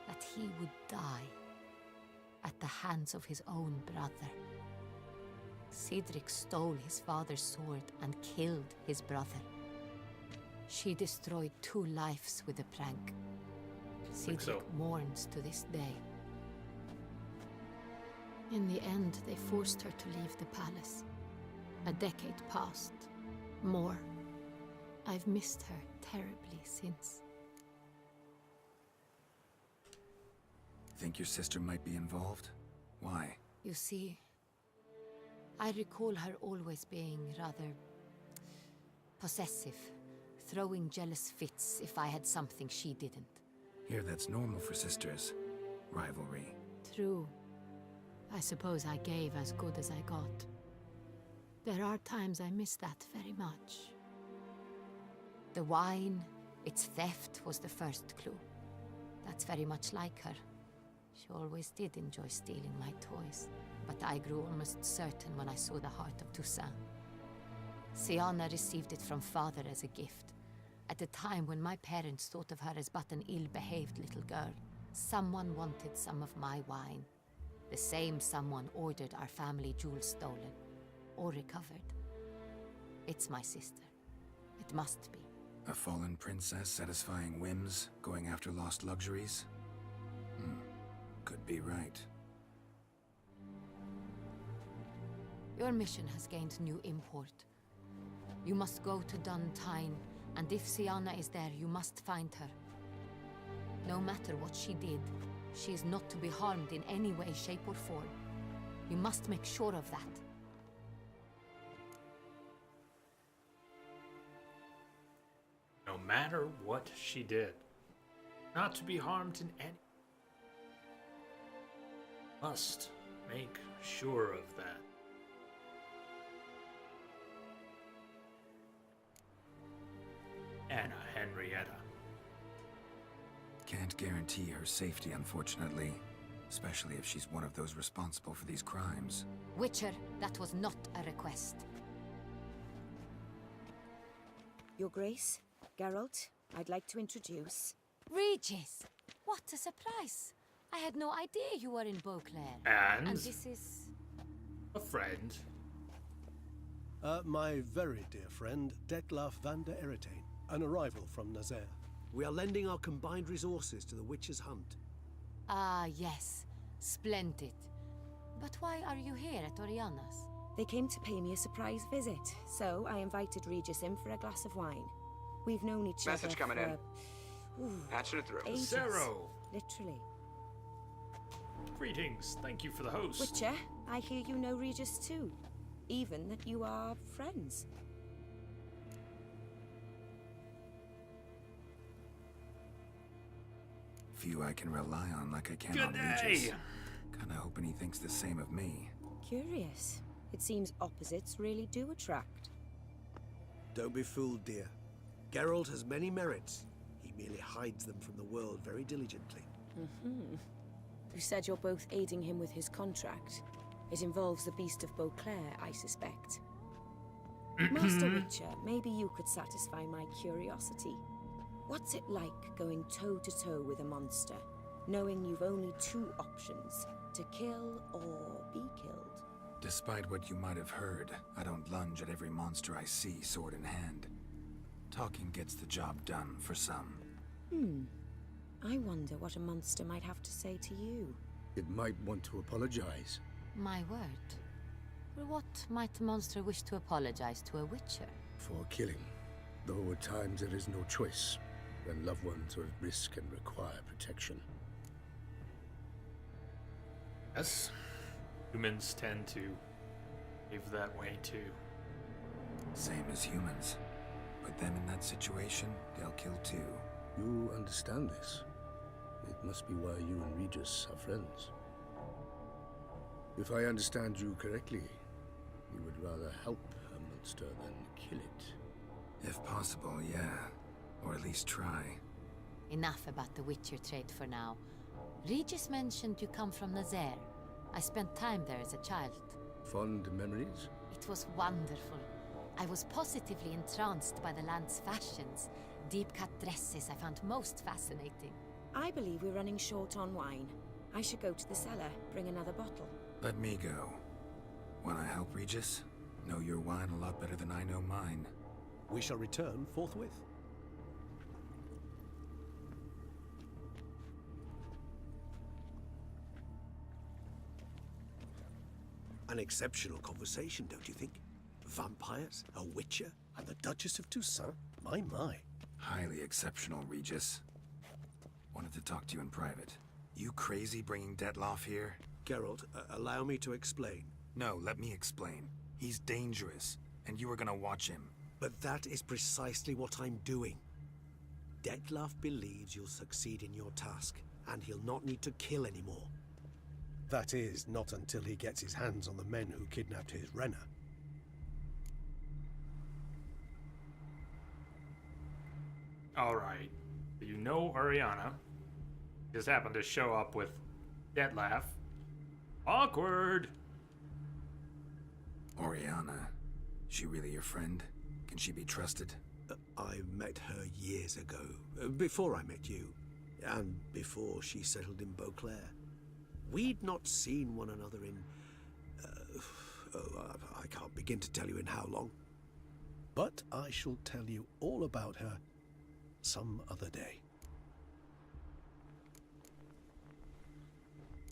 E: that he would die at the hands of his own brother. Cedric stole his father's sword and killed his brother. She destroyed 2 lives with a prank. Cedric mourns to this day. In the end, they forced her to leave the palace. A decade passed. More. I've missed her terribly since.
D: Think your sister might be involved? Why?
E: You see, I recall her always being rather possessive, throwing jealous fits if I had something she didn't.
D: Here, that's normal for sisters. Rivalry.
E: True. I suppose I gave as good as I got. There are times I miss that very much. The wine, its theft was the first clue. That's very much like her. She always did enjoy stealing my toys, but I grew almost certain when I saw the heart of Toussaint. Siana received it from father as a gift. At a time when my parents thought of her as but an ill-behaved little girl, someone wanted some of my wine. The same someone ordered our family jewels stolen, or recovered. It's my sister. It must be.
D: A fallen princess satisfying whims, going after lost luxuries? Could be right.
E: Your mission has gained new import. You must go to Duntine, and if Siana is there, you must find her. No matter what she did, she is not to be harmed in any way, shape, or form. You must make sure of that.
B: No matter what she did, not to be harmed in any. Must make sure of that. Anna Henrietta.
D: Can't guarantee her safety, unfortunately. Especially if she's one of those responsible for these crimes.
E: Witcher, that was not a request.
L: Your Grace, Geralt, I'd like to introduce...
E: Regis! What a surprise! I had no idea you were in Beauclair.
B: And
E: this is...
B: a friend.
M: My very dear friend, Detlaf van der Eretain, an arrival from Nazaire.
I: We are lending our combined resources to the Witcher's hunt.
E: Ah, yes. Splendid. But why are you here at Oriana's?
L: They came to pay me a surprise visit, so I invited Regis in for a glass of wine. We've known each other
C: Message coming in. Patching it through.
L: ages.
B: Zero.
L: Literally.
B: Greetings. Thank you for the host.
L: Witcher, I hear you know Regis too. Even that you are friends.
D: Few I can rely on like I can
B: Good
D: on
B: day.
D: Regis. Kinda hoping he thinks the same of me.
L: Curious. It seems opposites really do attract.
I: Don't be fooled, dear. Geralt has many merits. He merely hides them from the world very diligently.
L: You said you're both aiding him with his contract. It involves the Beast of Beauclair, I suspect. Master Witcher, maybe you could satisfy my curiosity. What's it like going toe-to-toe with a monster, knowing you've only two options, to kill or be killed?
D: Despite what you might have heard, I don't lunge at every monster I see sword in hand. Talking gets the job done for some.
L: I wonder what a monster might have to say to you.
N: It might want to apologize.
E: My word. For what might a monster wish to apologize to a Witcher?
N: For killing. Though at times there is no choice, when loved ones are at risk and require protection.
B: Yes. Humans tend to behave that way too.
D: Same as humans. Put them in that situation, they'll kill too.
N: You understand this. It must be why you and Regis are friends. If I understand you correctly, you would rather help a monster than kill it.
D: If possible, yeah. Or at least try.
E: Enough about the Witcher trade for now. Regis mentioned you come from Nazaire. I spent time there as a child.
N: Fond memories?
E: It was wonderful. I was positively entranced by the land's fashions. Deep-cut dresses I found most fascinating.
L: I believe we're running short on wine. I should go to the cellar, bring another bottle.
D: Let me go. Wanna help, Regis? Know your wine a lot better than I know mine.
M: We shall return forthwith.
I: An exceptional conversation, don't you think? Vampires, a witcher,
M: And the Duchess of Toussaint? My.
D: Highly exceptional, Regis. Wanted to talk to you in private. You crazy bringing Detlaf here?
I: Geralt, allow me to explain.
D: No, let me explain. He's dangerous, and you were gonna watch him.
I: But that is precisely what I'm doing. Detlaf believes you'll succeed in your task, and he'll not need to kill anymore.
M: That is, not until he gets his hands on the men who kidnapped his Renner.
B: Alright. You know Oriana. Just happened to show up with Detlef. Awkward!
D: Oriana. She really your friend? Can she be trusted?
I: I met her years ago, before I met you, and before she settled in Beauclair. We'd not seen one another in... I can't begin to tell you in how long.
M: But I shall tell you all about her some other day.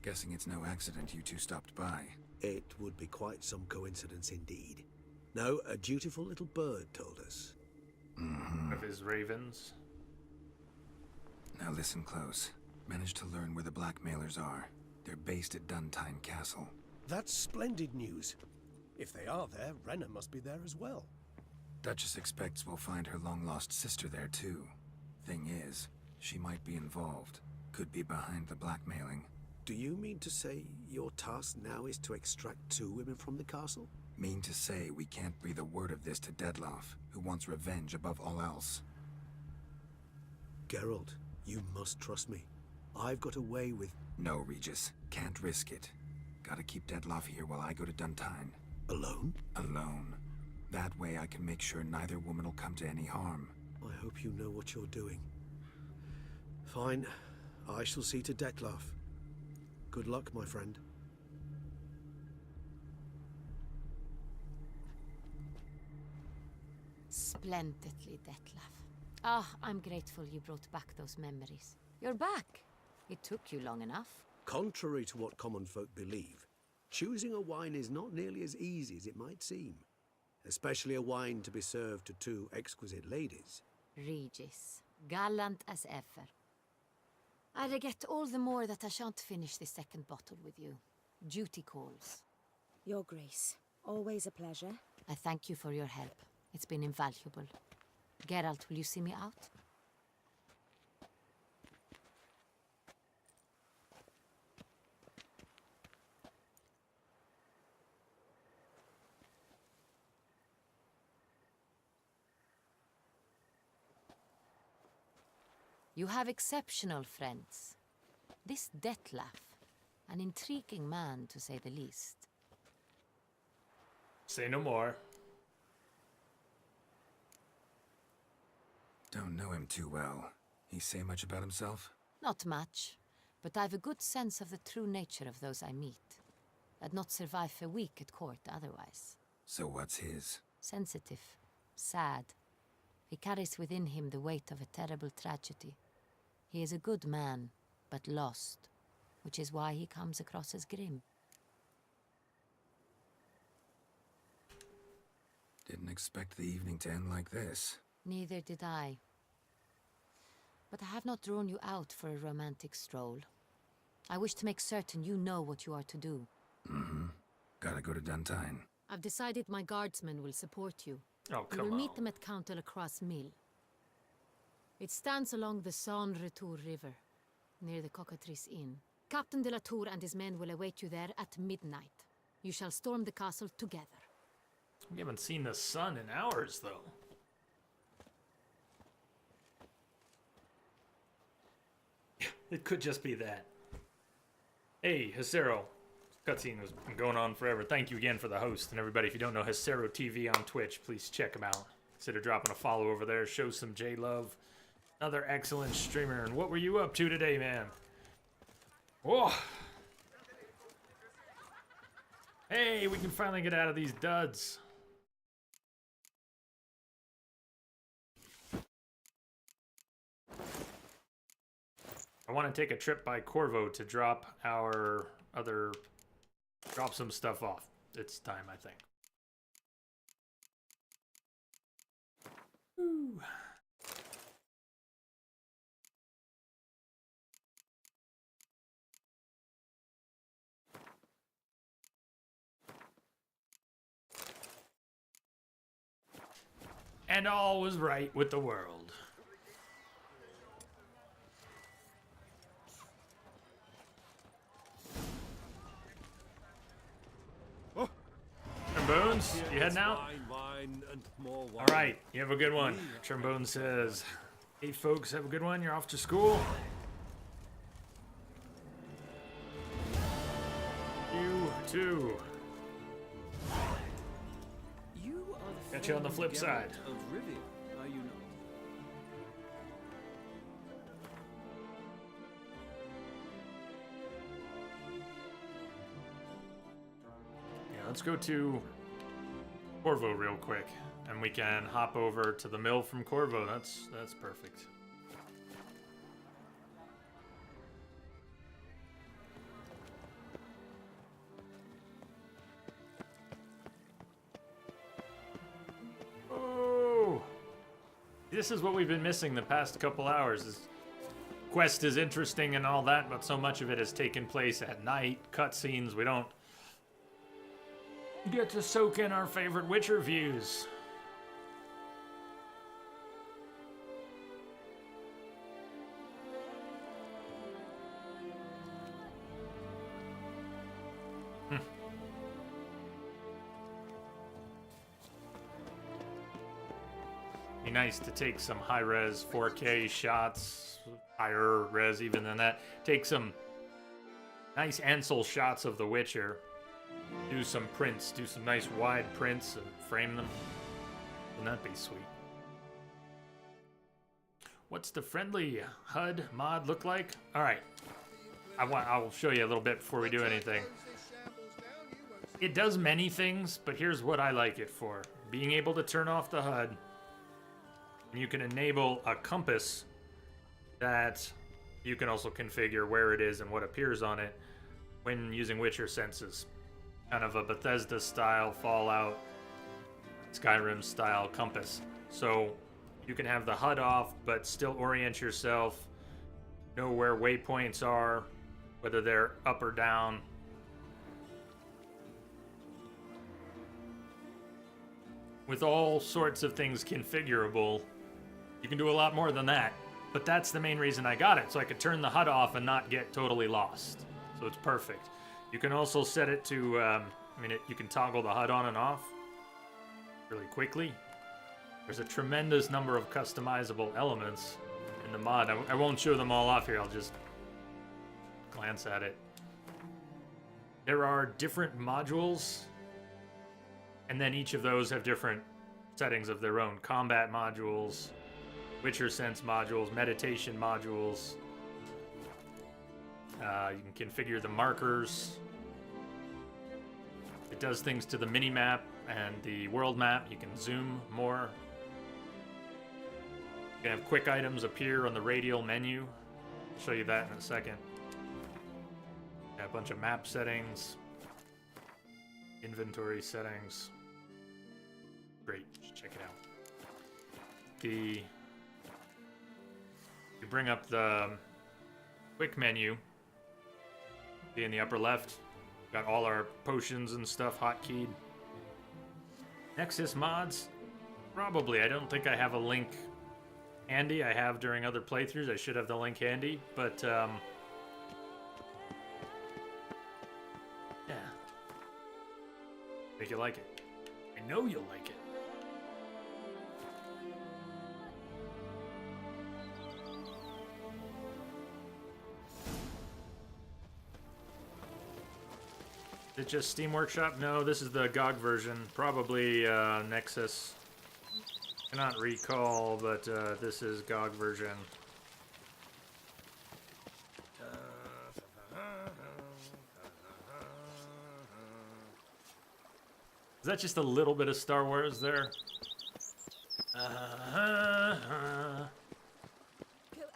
D: Guessing it's no accident you two stopped by.
I: It would be quite some coincidence indeed. No, a dutiful little bird told us.
B: Of his ravens.
D: Now listen close. Managed to learn where the blackmailers are. They're based at Duntine Castle.
M: That's splendid news. If they are there, Renna must be there as well.
D: Duchess expects we'll find her long-lost sister there too. Thing is, she might be involved. Could be behind the blackmailing.
I: Do you mean to say your task now is to extract 2 women from the castle?
D: Mean to say we can't breathe a word of this to Detlef, who wants revenge above all else.
I: Geralt, you must trust me. I've got away with...
D: No, Regis. Can't risk it. Gotta keep Detlef here while I go to Duntine.
I: Alone?
D: Alone. That way I can make sure neither woman will come to any harm.
I: I hope you know what you're doing. Fine. I shall see to Detlef. Good luck, my friend.
E: Splendidly, Detlef. Ah, I'm grateful you brought back those memories. You're back. It took you long enough.
I: Contrary to what common folk believe, choosing a wine is not nearly as easy as it might seem. Especially a wine to be served to 2 exquisite ladies.
E: Regis, gallant as ever. I regret all the more that I shan't finish the second bottle with you. Duty calls.
L: Your Grace, always a pleasure.
E: I thank you for your help. It's been invaluable. Geralt, will you see me out? You have exceptional friends. This Detlef, an intriguing man to say the least.
B: Say no more.
D: Don't know him too well. He say much about himself?
E: Not much, but I've a good sense of the true nature of those I meet. I'd not survive a week at court otherwise.
D: So what's his?
E: Sensitive, sad. He carries within him the weight of a terrible tragedy. He is a good man, but lost, which is why he comes across as grim.
D: Didn't expect the evening to end like this.
E: Neither did I. But I have not drawn you out for a romantic stroll. I wish to make certain you know what you are to do.
D: Gotta go to Duntine.
E: I've decided my guardsmen will support you.
B: Oh,
E: We
B: come
E: will meet
B: on.
E: them at Count Delacroix' mill. It stands along the Saône-Retour River, near the Cockatrice Inn. Captain de la Tour and his men will await you there at midnight. You shall storm the castle together.
B: We haven't seen the sun in hours, though. It could just be that. Hey, Hesero. Cutscene has been going on forever. Thank you again for the host. And everybody, if you don't know Hesero TV on Twitch, please check him out. Consider dropping a follow over there. Show some J-Love. Another excellent streamer. And what were you up to today, man? Whoa. Hey, we can finally get out of these duds. I want to take a trip by Corvo to drop some stuff off. It's time, I think. Ooh. And all was right with the world. Trombones, you heading out?
J: Wine, and more wine.
B: All right, you have a good one. Trombone says, Hey folks, have a good one. You're off to school. You too.
H: You are the
B: Got you on the flip side.
H: Of Rivia, are you not?
B: Yeah, let's go to Corvo real quick, and we can hop over to the mill from Corvo. That's perfect. Oh, this is what we've been missing the past couple hours. This quest is interesting and all that, but so much of it has taken place at night. Cutscenes, we don't get to soak in our favorite Witcher views. Be nice to take some high-res 4K shots, higher res even than that. Take some nice Ansel shots of The Witcher. Do some prints, do some nice wide prints and frame them. Wouldn't that be sweet? What's the friendly HUD mod look like? All right, I'll show you a little bit before we do anything. It does many things, but here's what I like it for. Being able to turn off the HUD, and you can enable a compass that you can also configure where it is and what appears on it when using Witcher senses. Kind of a Bethesda style, Fallout, Skyrim style compass. So you can have the HUD off, but still orient yourself, know where waypoints are, whether they're up or down. With all sorts of things configurable, you can do a lot more than that. But that's the main reason I got it, so I could turn the HUD off and not get totally lost. So it's perfect. You can also set it to, you can toggle the HUD on and off really quickly. There's a tremendous number of customizable elements in the mod. I won't show them all off here, I'll just glance at it. There are different modules, and then each of those have different settings of their own. Combat modules, Witcher Sense modules, meditation modules. You can configure the markers. It does things to the mini-map and the world map. You can zoom more. You can have quick items appear on the radial menu. I'll show you that in a second. Yeah, a bunch of map settings. Inventory settings. Great, check it out. You bring up the quick menu. See in the upper left, got all our potions and stuff hotkeyed. Nexus mods? Probably. I don't think I have a link handy. I have during other playthroughs. I should have the link handy, but yeah. Think you like it. I know you'll like it. Is it just Steam Workshop? No, this is the GOG version. Probably Nexus. Cannot recall, but this is GOG version. Is that just a little bit of Star Wars there?
K: Go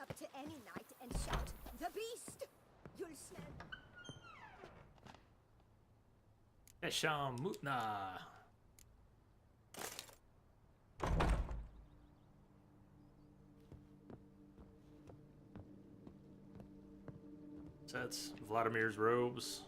K: up to any knight and shout, "The beast!" You'll stand.
B: Esham Mutna. That's Vladimir's robes.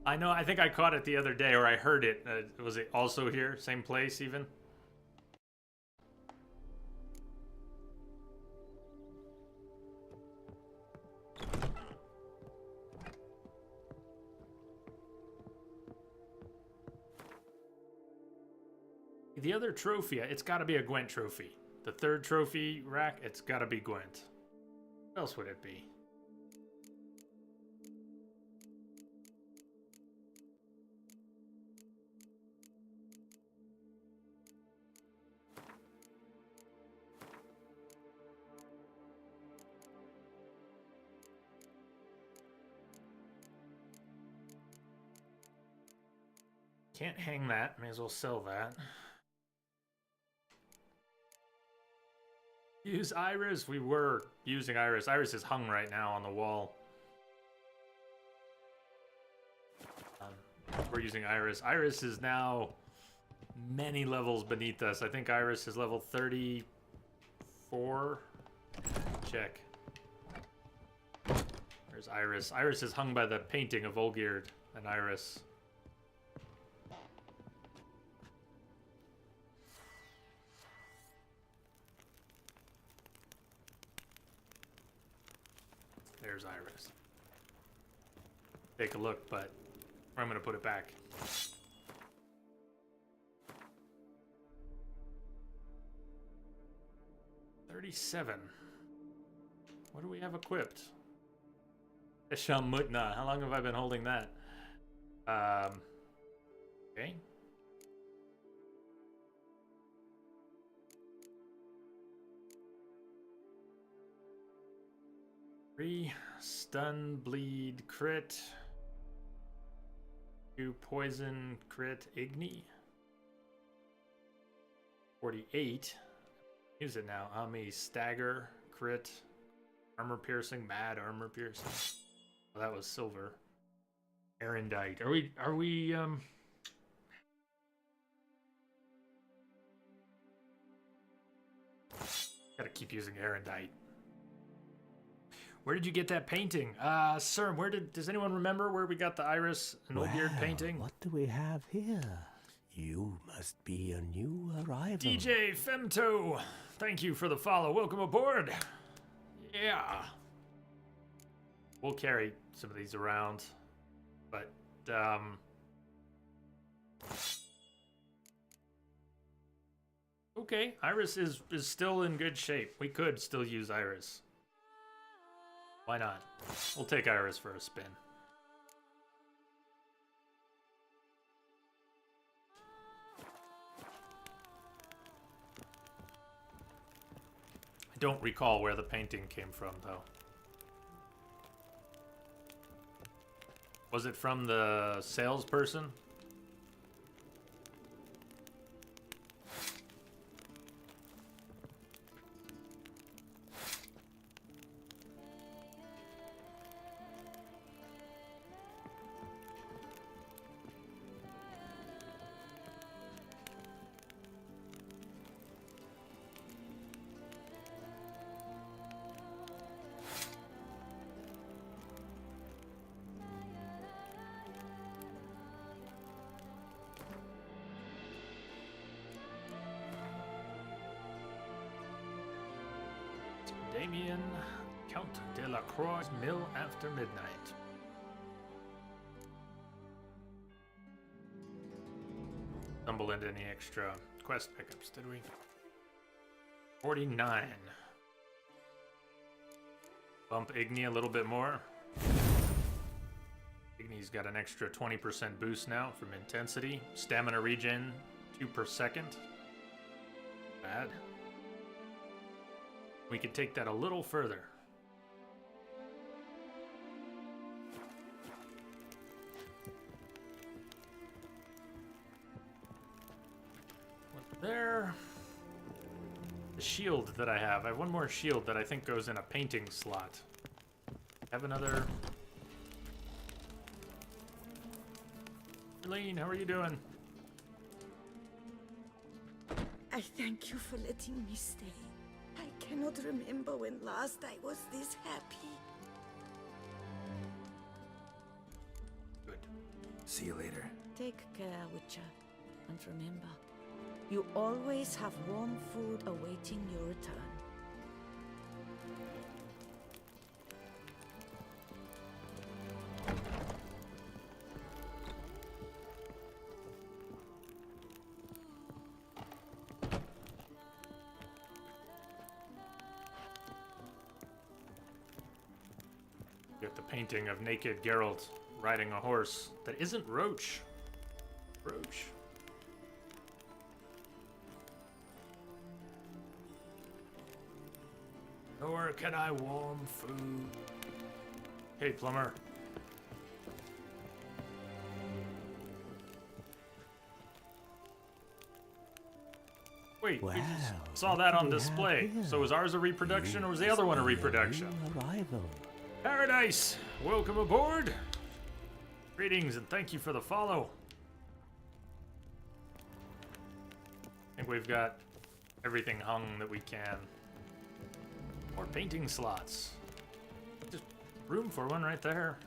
B: I know, I think I caught it the other day, or I heard it. Was it also here? Same place, even? The other trophy, it's got to be a Gwent trophy. The third trophy rack, it's got to be Gwent. What else would it be? Can't hang that. May as well sell that. Use Iris. We were using Iris. Iris is hung right now on the wall. We're using Iris. Iris is now many levels beneath us. I think Iris is level 34. Check. There's Iris. Iris is hung by the painting of Olgierd and Iris. There's Iris. Take a look, but I'm gonna put it back. $37. What do we have equipped? Esham Mutna. How long have I been holding that? Okay. Stun, bleed, crit. 2 poison, crit, igni. 48. Use it now. Ami, stagger, crit, armor piercing, mad armor piercing. Oh, that was silver. Erendite. Are we gotta keep using Erendite. Where did you get that painting? Sir, does anyone remember where we got the Iris and Olgierd painting?
M: What do we have here? You must be a new arrival.
B: DJ Femto, thank you for the follow. Welcome aboard. Yeah. We'll carry some of these around, but okay, Iris is still in good shape. We could still use Iris. Why not? We'll take Iris for a spin. I don't recall where the painting came from, though. Was it from the salesperson? Damien, Count de la Croix, Mill after midnight. Stumble into any extra quest pickups, did we? 49. Bump Igni a little bit more. Igni's got an extra 20% boost now from intensity. Stamina regen, 2 per second. Bad. We could take that a little further. There. The shield that I have one more shield that I think goes in a painting slot. Have another. Eileen, how are you doing?
G: I thank you for letting me stay. I cannot remember when last I was this happy.
B: Good.
D: See you later.
G: Take care, Witcher. And remember, you always have warm food awaiting your return.
B: Get the painting of naked Geralt riding a horse that isn't Roach. Roach. Nor can I warm food. Hey, plumber. Wait, we just saw that on display. So was ours a reproduction or was the other one a reproduction? Paradise! Welcome aboard! Greetings and thank you for the follow. I think we've got everything hung that we can. More painting slots. Just room for one right there.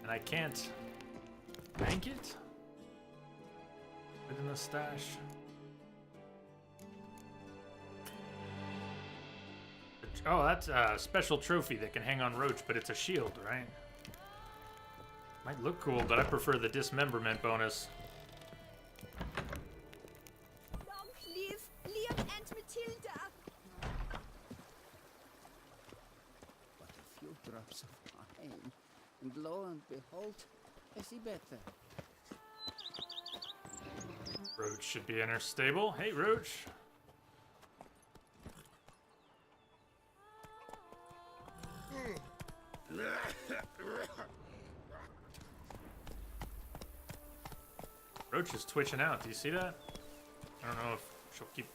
B: And I can't bank it within the stash. Oh, that's a special trophy that can hang on Roach, but it's a shield, right? Might look cool, but I prefer the dismemberment bonus.
K: Long live Liam and Matilda!
H: But a few drops of wine, and lo and behold, I see better.
B: Roach should be in her stable. Hey, Roach. Roach is twitching out. Do you see that? I don't know if she'll keep...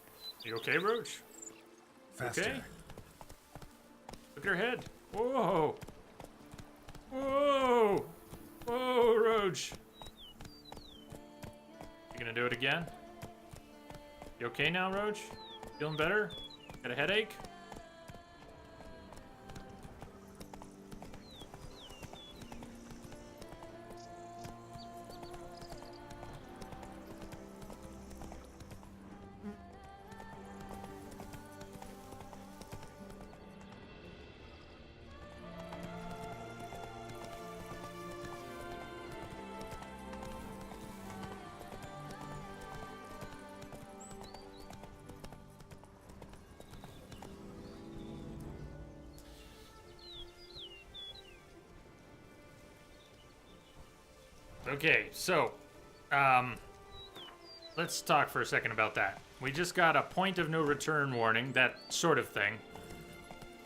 B: You okay, Roach?
D: Faster.
B: Okay? Look at her head. Whoa! Whoa! Whoa, Roach! You gonna do it again? You okay now, Roach? Feeling better? Got a headache? Okay, so, let's talk for a second about that. We just got a point of no return warning, that sort of thing.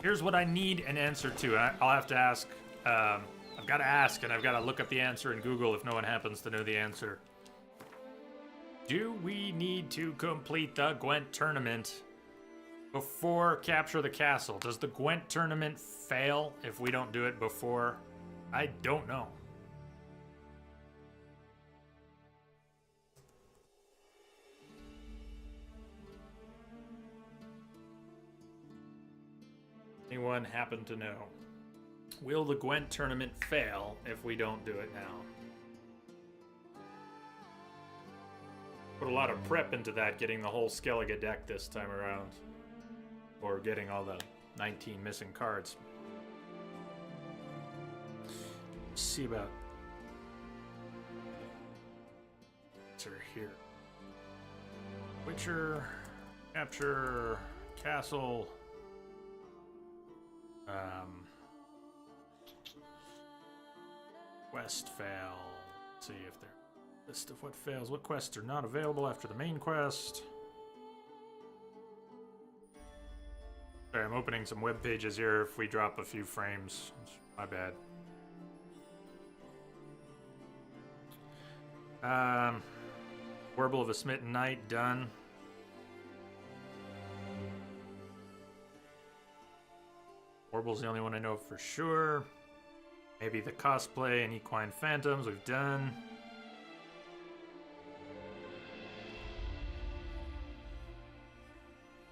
B: Here's what I need an answer to. I'll have to ask, I've got to ask, and I've got to look up the answer in Google if no one happens to know the answer. Do we need to complete the Gwent tournament before Capture the Castle? Does the Gwent tournament fail if we don't do it before? I don't know. Anyone happen to know? Will the Gwent tournament fail if we don't do it now? Put a lot of prep into that, getting the whole Skellige deck this time around. Or getting all the 19 missing cards. Let's see about... Witcher here. Witcher, Capture, Castle... Quest fail. Let's see if they're list of what fails. What quests are not available after the main quest? Sorry, I'm opening some web pages here. If we drop a few frames, it's my bad. Warble of a Smitten Knight done. Warble's the only one I know for sure. Maybe the cosplay and Equine Phantoms we've done.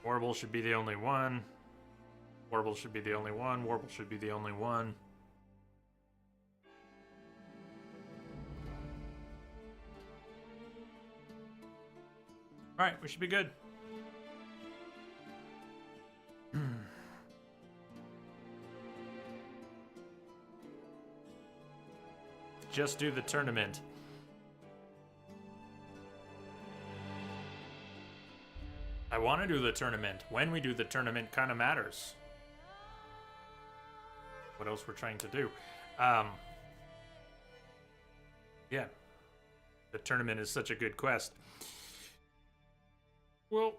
B: Warble should be the only one. Warble should be the only one. Warble should be the only one. Alright, we should be good. Just do the tournament. I want to do the tournament. When we do the tournament kind of matters. What else we're trying to do. Yeah. The tournament is such a good quest. Well,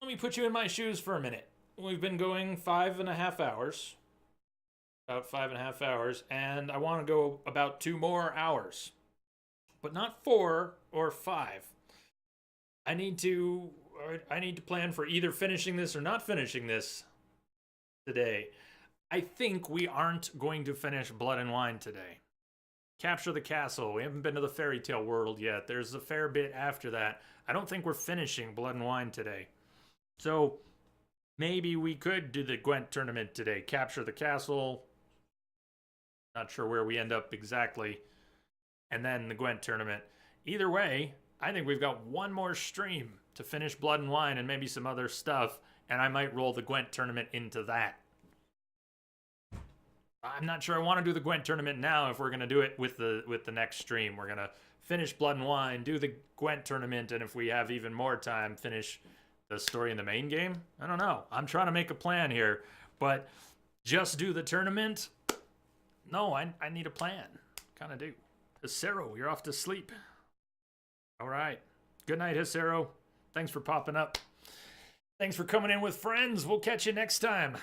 B: let me put you in my shoes for a minute. We've been going 5.5 hours. About 5.5 hours. And I want to go about 2 more hours. But not 4 or 5. I need to plan for either finishing this or not finishing this today. I think we aren't going to finish Blood and Wine today. Capture the castle. We haven't been to the fairy tale world yet. There's a fair bit after that. I don't think we're finishing Blood and Wine today. So maybe we could do the Gwent tournament today. Capture the castle. Not sure where we end up exactly. And then the Gwent tournament. Either way, I think we've got one more stream to finish Blood and Wine and maybe some other stuff. And I might roll the Gwent tournament into that. I'm not sure I want to do the Gwent tournament now if we're going to do it with the next stream. We're going to finish Blood and Wine, do the Gwent tournament, and if we have even more time, finish the story in the main game. I don't know. I'm trying to make a plan here, but just do the tournament? No, I need a plan. Kind of do. Hesero, you're off to sleep. All right. Good night, Hesero. Thanks for popping up. Thanks for coming in with friends. We'll catch you next time.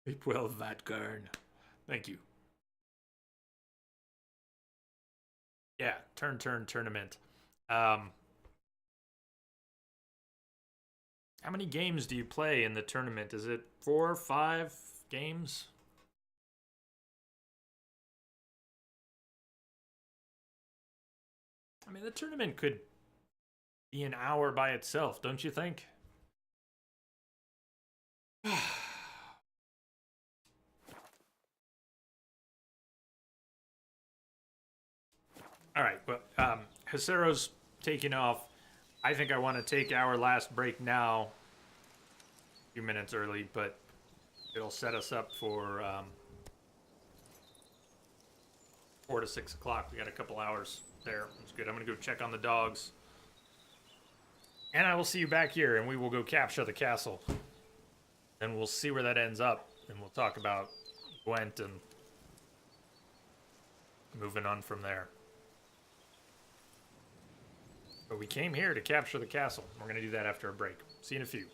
B: Sleep well, Vatgarn. Thank you. Yeah, turn tournament. How many games do you play in the tournament? Is it 4 or 5 games? I mean, the tournament could be an hour by itself, don't you think? All right, well, Hesero's taking off. I think I want to take our last break now. A few minutes early, but it'll set us up for 4 to 6 o'clock. We got a couple hours there. That's good. I'm going to go check on the dogs. And I will see you back here, and we will go capture the castle. And we'll see where that ends up, and we'll talk about Gwent and moving on from there. But we came here to capture the castle. We're going to do that after a break. See you in a few.